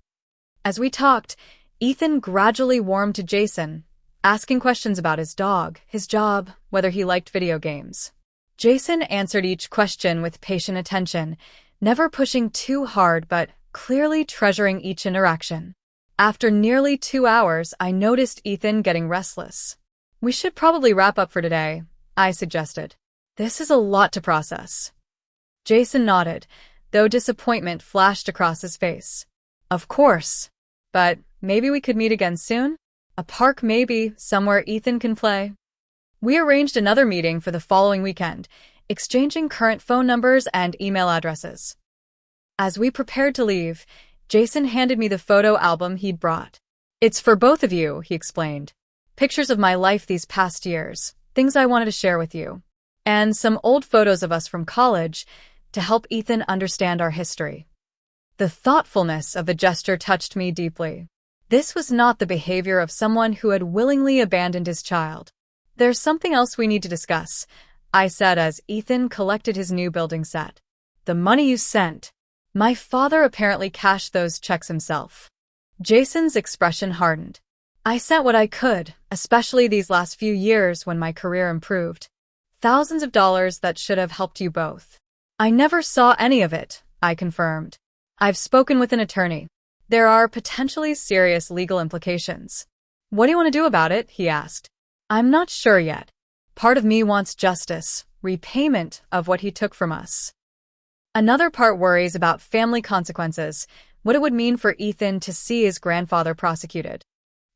As we talked, Ethan gradually warmed to Jason, asking questions about his dog, his job, whether he liked video games. Jason answered each question with patient attention, never pushing too hard but clearly treasuring each interaction. After nearly 2 hours, I noticed Ethan getting restless. We should probably wrap up for today, I suggested. This is a lot to process. Jason nodded, though disappointment flashed across his face. Of course. But maybe we could meet again soon? A park maybe, somewhere Ethan can play. We arranged another meeting for the following weekend, exchanging current phone numbers and email addresses. As we prepared to leave, Jason handed me the photo album he'd brought. It's for both of you, he explained. Pictures of my life these past years, things I wanted to share with you. And some old photos of us from college to help Ethan understand our history. The thoughtfulness of the gesture touched me deeply. This was not the behavior of someone who had willingly abandoned his child. There's something else we need to discuss, I said as Ethan collected his new building set. The money you sent. My father apparently cashed those checks himself. Jason's expression hardened. I sent what I could, especially these last few years when my career improved. Thousands of dollars that should have helped you both. I never saw any of it, I confirmed. I've spoken with an attorney. There are potentially serious legal implications. What do you want to do about it? He asked. I'm not sure yet. Part of me wants justice, repayment of what he took from us. Another part worries about family consequences, what it would mean for Ethan to see his grandfather prosecuted.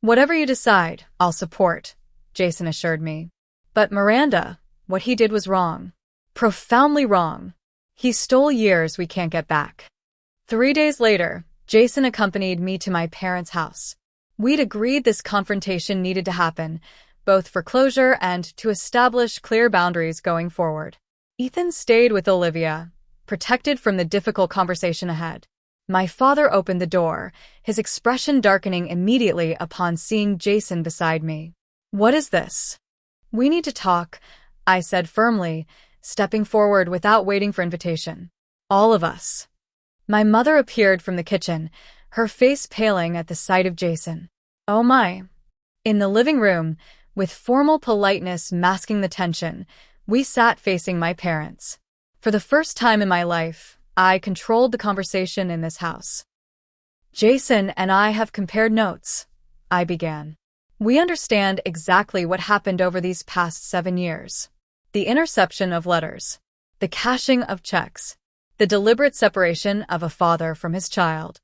Whatever you decide, I'll support, Jason assured me. But Miranda, what he did was wrong. Profoundly wrong. He stole years we can't get back. 3 days later, Jason accompanied me to my parents' house. We'd agreed this confrontation needed to happen, both for closure and to establish clear boundaries going forward. Ethan stayed with Olivia, protected from the difficult conversation ahead. My father opened the door, his expression darkening immediately upon seeing Jason beside me. What is this? We need to talk, I said firmly, stepping forward without waiting for invitation. All of us. My mother appeared from the kitchen, her face paling at the sight of Jason. Oh my. In the living room, with formal politeness masking the tension, we sat facing my parents. For the first time in my life, I controlled the conversation in this house. Jason and I have compared notes, I began. We understand exactly what happened over these past 7 years. The interception of letters, the cashing of checks, the deliberate separation of a father from his child.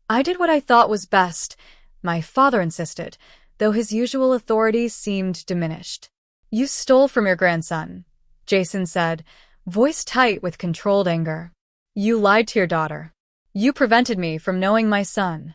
I did what I thought was best, my father insisted, though his usual authority seemed diminished. You stole from your grandson, Jason said, voice tight with controlled anger. You lied to your daughter. You prevented me from knowing my son.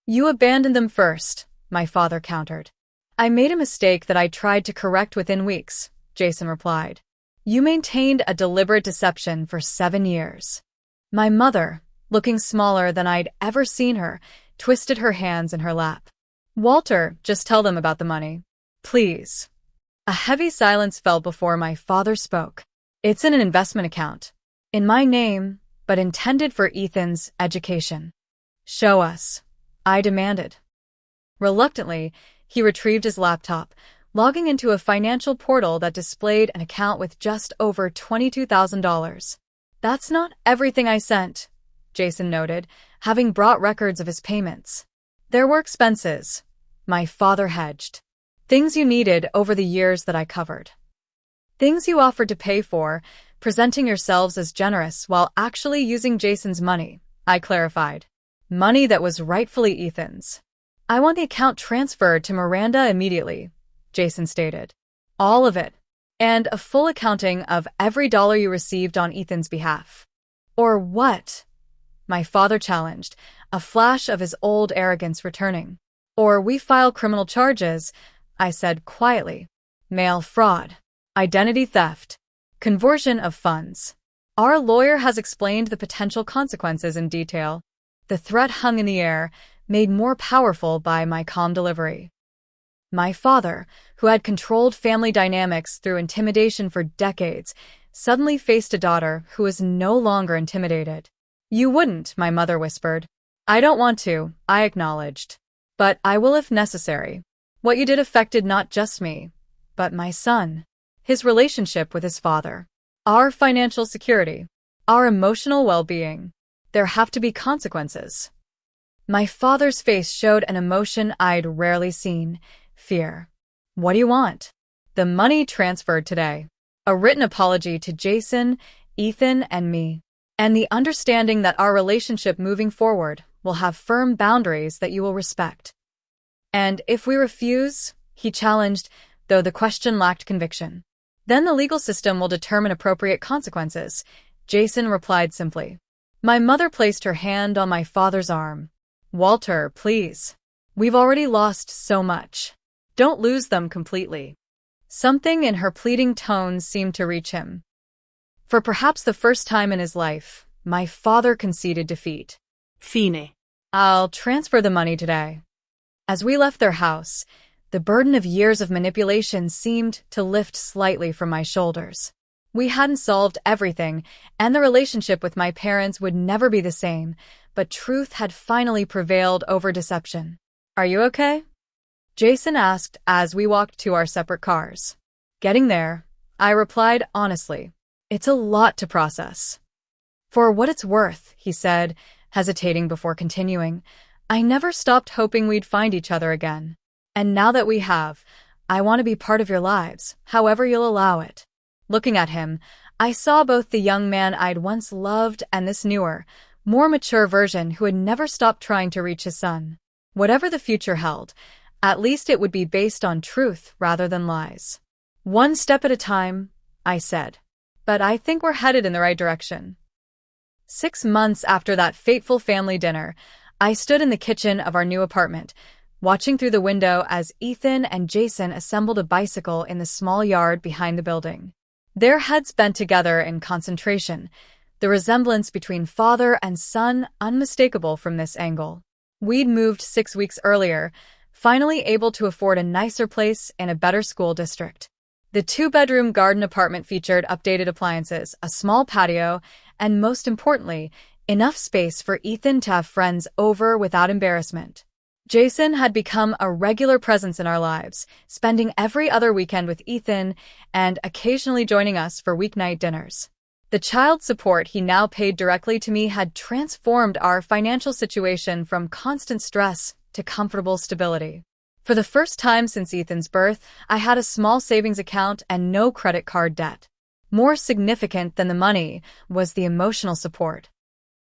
You abandoned them first, my father countered. I made a mistake that I tried to correct within weeks, Jason replied. You maintained a deliberate deception for 7 years. My mother, looking smaller than I'd ever seen her, twisted her hands in her lap. Walter, just tell them about the money. Please. A heavy silence fell before my father spoke. It's in an investment account. In my name, but intended for Ethan's education. Show us, I demanded. Reluctantly, he retrieved his laptop, logging into a financial portal that displayed an account with just over $22,000. That's not everything I sent, Jason noted, having brought records of his payments. There were expenses. My father hedged. Things you needed over the years that I covered. Things you offered to pay for, presenting yourselves as generous while actually using Jason's money, I clarified. Money that was rightfully Ethan's. I want the account transferred to Miranda immediately, Jason stated. All of it. And a full accounting of every dollar you received on Ethan's behalf. Or what? My father challenged, a flash of his old arrogance returning. Or we file criminal charges, I said quietly. Mail fraud. Identity theft. Conversion of funds. Our lawyer has explained the potential consequences in detail. The threat hung in the air, made more powerful by my calm delivery. My father, who had controlled family dynamics through intimidation for decades, suddenly faced a daughter who was no longer intimidated. You wouldn't, my mother whispered. I don't want to, I acknowledged. But I will if necessary. What you did affected not just me, but my son, his relationship with his father, our financial security, our emotional well-being. There have to be consequences. My father's face showed an emotion I'd rarely seen, fear. What do you want? The money transferred today. A written apology to Jason, Ethan, and me. And the understanding that our relationship moving forward will have firm boundaries that you will respect. And if we refuse, he challenged, though the question lacked conviction. Then the legal system will determine appropriate consequences, Jason replied simply. My mother placed her hand on my father's arm. Walter, please. We've already lost so much. Don't lose them completely. Something in her pleading tone seemed to reach him. For perhaps the first time in his life, my father conceded defeat. Fine. I'll transfer the money today. As we left their house, the burden of years of manipulation seemed to lift slightly from my shoulders. We hadn't solved everything, and the relationship with my parents would never be the same, but truth had finally prevailed over deception. Are you okay? Jason asked as we walked to our separate cars. Getting there, I replied honestly. It's a lot to process. For what it's worth, he said, hesitating before continuing, I never stopped hoping we'd find each other again. And now that we have, I want to be part of your lives, however you'll allow it. Looking at him, I saw both the young man I'd once loved and this newer, more mature version who had never stopped trying to reach his son. Whatever the future held, at least it would be based on truth rather than lies. One step at a time, I said. But I think we're headed in the right direction. 6 months after that fateful family dinner, I stood in the kitchen of our new apartment, watching through the window as Ethan and Jason assembled a bicycle in the small yard behind the building. Their heads bent together in concentration, the resemblance between father and son unmistakable from this angle. We'd moved 6 weeks earlier, finally able to afford a nicer place in a better school district. The 2-bedroom garden apartment featured updated appliances, a small patio, and most importantly, enough space for Ethan to have friends over without embarrassment. Jason had become a regular presence in our lives, spending every other weekend with Ethan and occasionally joining us for weeknight dinners. The child support he now paid directly to me had transformed our financial situation from constant stress to comfortable stability. For the first time since Ethan's birth, I had a small savings account and no credit card debt. More significant than the money was the emotional support.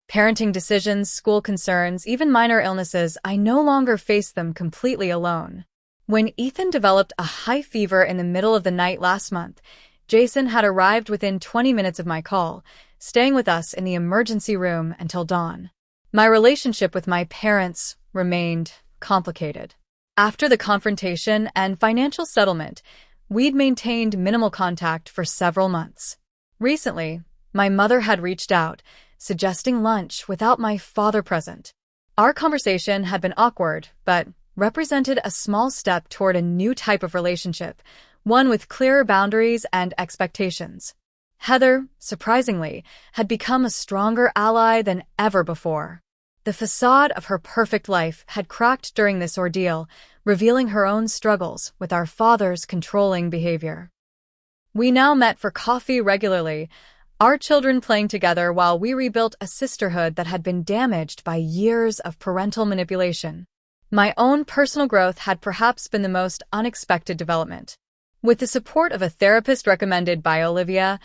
Parenting decisions, school concerns, even minor illnesses, I no longer faced them completely alone. When Ethan developed a high fever in the middle of the night last month, Jason had arrived within 20 minutes of my call, staying with us in the emergency room until dawn. My relationship with my parents remained complicated. After the confrontation and financial settlement, we'd maintained minimal contact for several months. Recently, my mother had reached out, suggesting lunch without my father present. Our conversation had been awkward, but represented a small step toward a new type of relationship, one with clearer boundaries and expectations. Heather, surprisingly, had become a stronger ally than ever before. The facade of her perfect life had cracked during this ordeal, revealing her own struggles with our father's controlling behavior. We now met for coffee regularly, our children playing together while we rebuilt a sisterhood that had been damaged by years of parental manipulation. My own personal growth had perhaps been the most unexpected development. With the support of a therapist recommended by Olivia,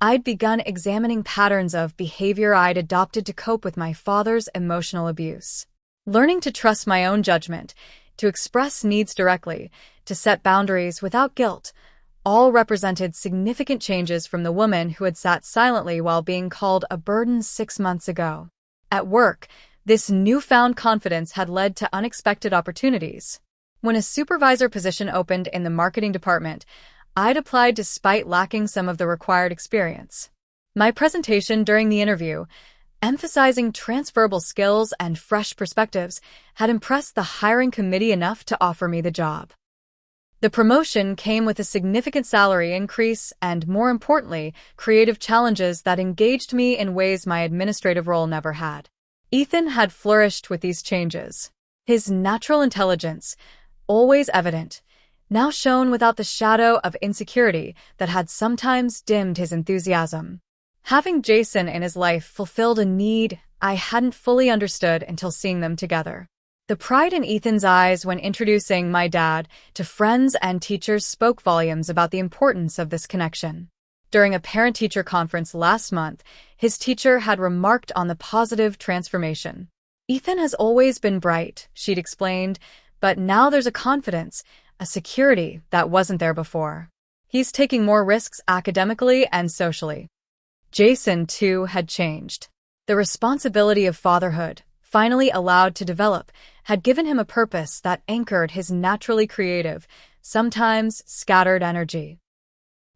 I'd begun examining patterns of behavior I'd adopted to cope with my father's emotional abuse. Learning to trust my own judgment, to express needs directly, to set boundaries without guilt, all represented significant changes from the woman who had sat silently while being called a burden 6 months ago. At work, this newfound confidence had led to unexpected opportunities. When a supervisor position opened in the marketing department, I'd applied despite lacking some of the required experience. My presentation during the interview, emphasizing transferable skills and fresh perspectives, had impressed the hiring committee enough to offer me the job. The promotion came with a significant salary increase and, more importantly, creative challenges that engaged me in ways my administrative role never had. Ethan had flourished with these changes. His natural intelligence, always evident, now shone without the shadow of insecurity that had sometimes dimmed his enthusiasm. Having Jason in his life fulfilled a need I hadn't fully understood until seeing them together. The pride in Ethan's eyes when introducing my dad to friends and teachers spoke volumes about the importance of this connection. During a parent-teacher conference last month, his teacher had remarked on the positive transformation. "Ethan has always been bright," she'd explained, "but now there's a confidence, a security that wasn't there before. He's taking more risks academically and socially." Jason, too, had changed. The responsibility of fatherhood, finally allowed to develop, had given him a purpose that anchored his naturally creative, sometimes scattered energy.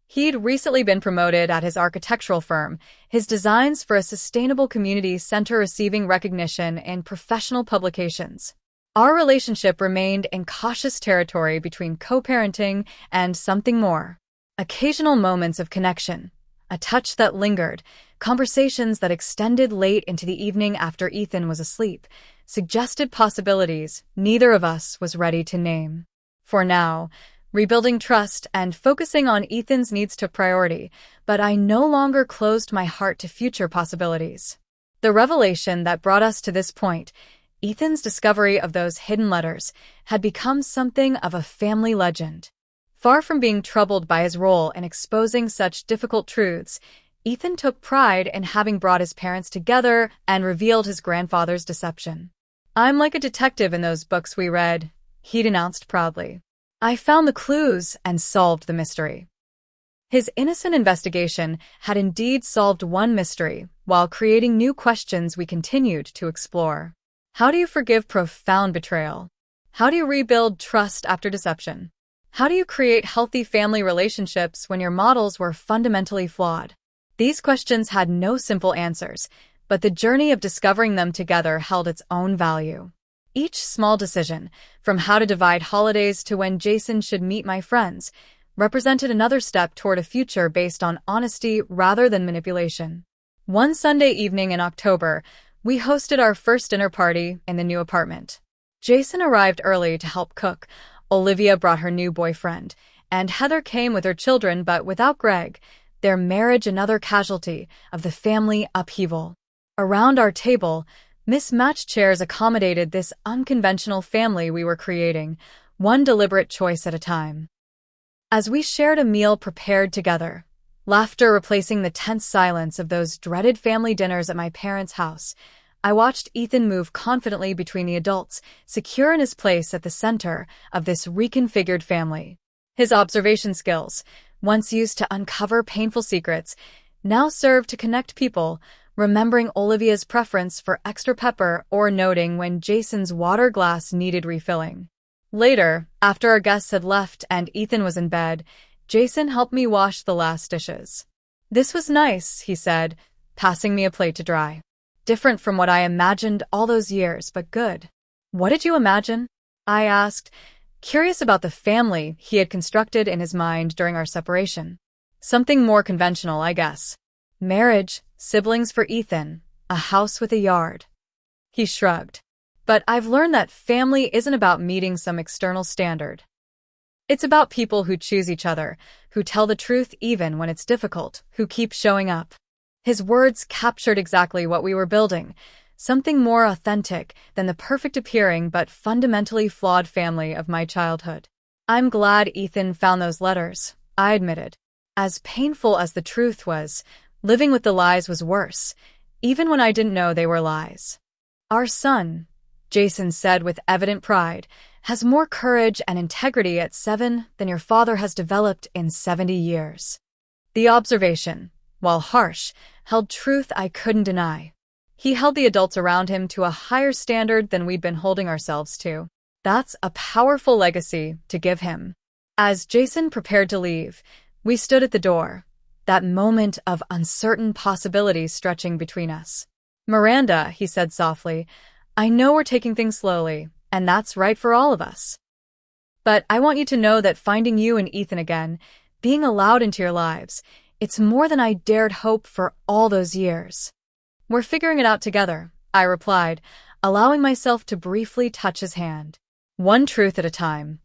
He'd recently been promoted at his architectural firm, his designs for a sustainable community center receiving recognition in professional publications. Our relationship remained in cautious territory between co-parenting and something more. Occasional moments of connection, a touch that lingered, conversations that extended late into the evening after Ethan was asleep, suggested possibilities neither of us was ready to name. For now, rebuilding trust and focusing on Ethan's needs took priority, but I no longer closed my heart to future possibilities. The revelation that brought us to this point, Ethan's discovery of those hidden letters, had become something of a family legend. Far from being troubled by his role in exposing such difficult truths, Ethan took pride in having brought his parents together and revealed his grandfather's deception. "I'm like a detective in those books we read," he'd announced proudly. "I found the clues and solved the mystery." His innocent investigation had indeed solved one mystery, while creating new questions we continued to explore. How do you forgive profound betrayal? How do you rebuild trust after deception? How do you create healthy family relationships when your models were fundamentally flawed? These questions had no simple answers, but the journey of discovering them together held its own value. Each small decision, from how to divide holidays to when Jason should meet my friends, represented another step toward a future based on honesty rather than manipulation. One Sunday evening in October, we hosted our first dinner party in the new apartment. Jason arrived early to help cook, Olivia brought her new boyfriend, and Heather came with her children but without Greg, their marriage another casualty of the family upheaval. Around our table, mismatched chairs accommodated this unconventional family we were creating, one deliberate choice at a time. As we shared a meal prepared together, laughter replacing the tense silence of those dreaded family dinners at my parents' house, I watched Ethan move confidently between the adults, secure in his place at the center of this reconfigured family. His observation skills, once used to uncover painful secrets, now served to connect people, remembering Olivia's preference for extra pepper or noting when Jason's water glass needed refilling. Later, after our guests had left and Ethan was in bed, Jason helped me wash the last dishes. "This was nice," he said, passing me a plate to dry. "Different from what I imagined all those years, but good." "What did you imagine?" I asked, curious about the family he had constructed in his mind during our separation. "Something more conventional, I guess. Marriage, siblings for Ethan, a house with a yard." He shrugged. "But I've learned that family isn't about meeting some external standard. It's about people who choose each other, who tell the truth even when it's difficult, who keep showing up." His words captured exactly what we were building, something more authentic than the perfect appearing but fundamentally flawed family of my childhood. "I'm glad Ethan found those letters," I admitted. As painful as the truth was, living with the lies was worse, even when I didn't know they were lies. "Our son," Jason said with evident pride, "has more courage and integrity at 7 than your father has developed in 70 years. The observation, while harsh, held truth I couldn't deny. He held the adults around him to a higher standard than we'd been holding ourselves to. That's a powerful legacy to give him." As Jason prepared to leave, we stood at the door, that moment of uncertain possibilities stretching between us. "Miranda," he said softly, "I know we're taking things slowly, and that's right for all of us. But I want you to know that finding you and Ethan again, being allowed into your lives, it's more than I dared hope for all those years." "We're figuring it out together," I replied, allowing myself to briefly touch his hand. One truth at a time.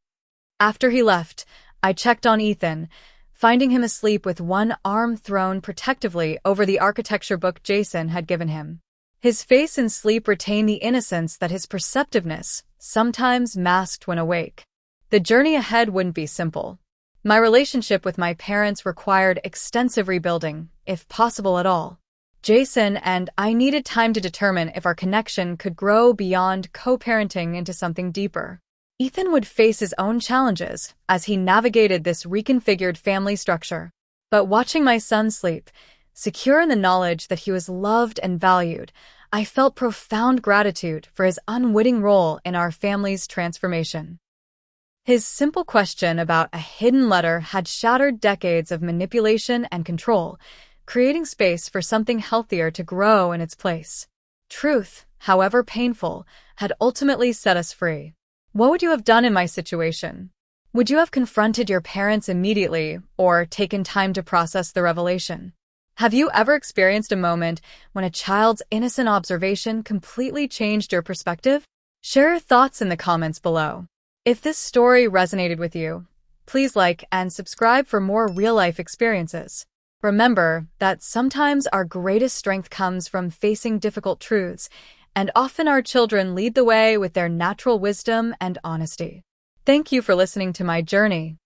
After he left, I checked on Ethan, finding him asleep with one arm thrown protectively over the architecture book Jason had given him. His face in sleep retained the innocence that his perceptiveness sometimes masked when awake. The journey ahead wouldn't be simple. My relationship with my parents required extensive rebuilding, if possible at all. Jason and I needed time to determine if our connection could grow beyond co-parenting into something deeper. Ethan would face his own challenges as he navigated this reconfigured family structure. But watching my son sleep, secure in the knowledge that he was loved and valued, I felt profound gratitude for his unwitting role in our family's transformation. His simple question about a hidden letter had shattered decades of manipulation and control, creating space for something healthier to grow in its place. Truth, however painful, had ultimately set us free. What would you have done in my situation? Would you have confronted your parents immediately or taken time to process the revelation? Have you ever experienced a moment when a child's innocent observation completely changed your perspective? Share your thoughts in the comments below. If this story resonated with you, please like and subscribe for more real-life experiences. Remember that sometimes our greatest strength comes from facing difficult truths, and often our children lead the way with their natural wisdom and honesty. Thank you for listening to my journey.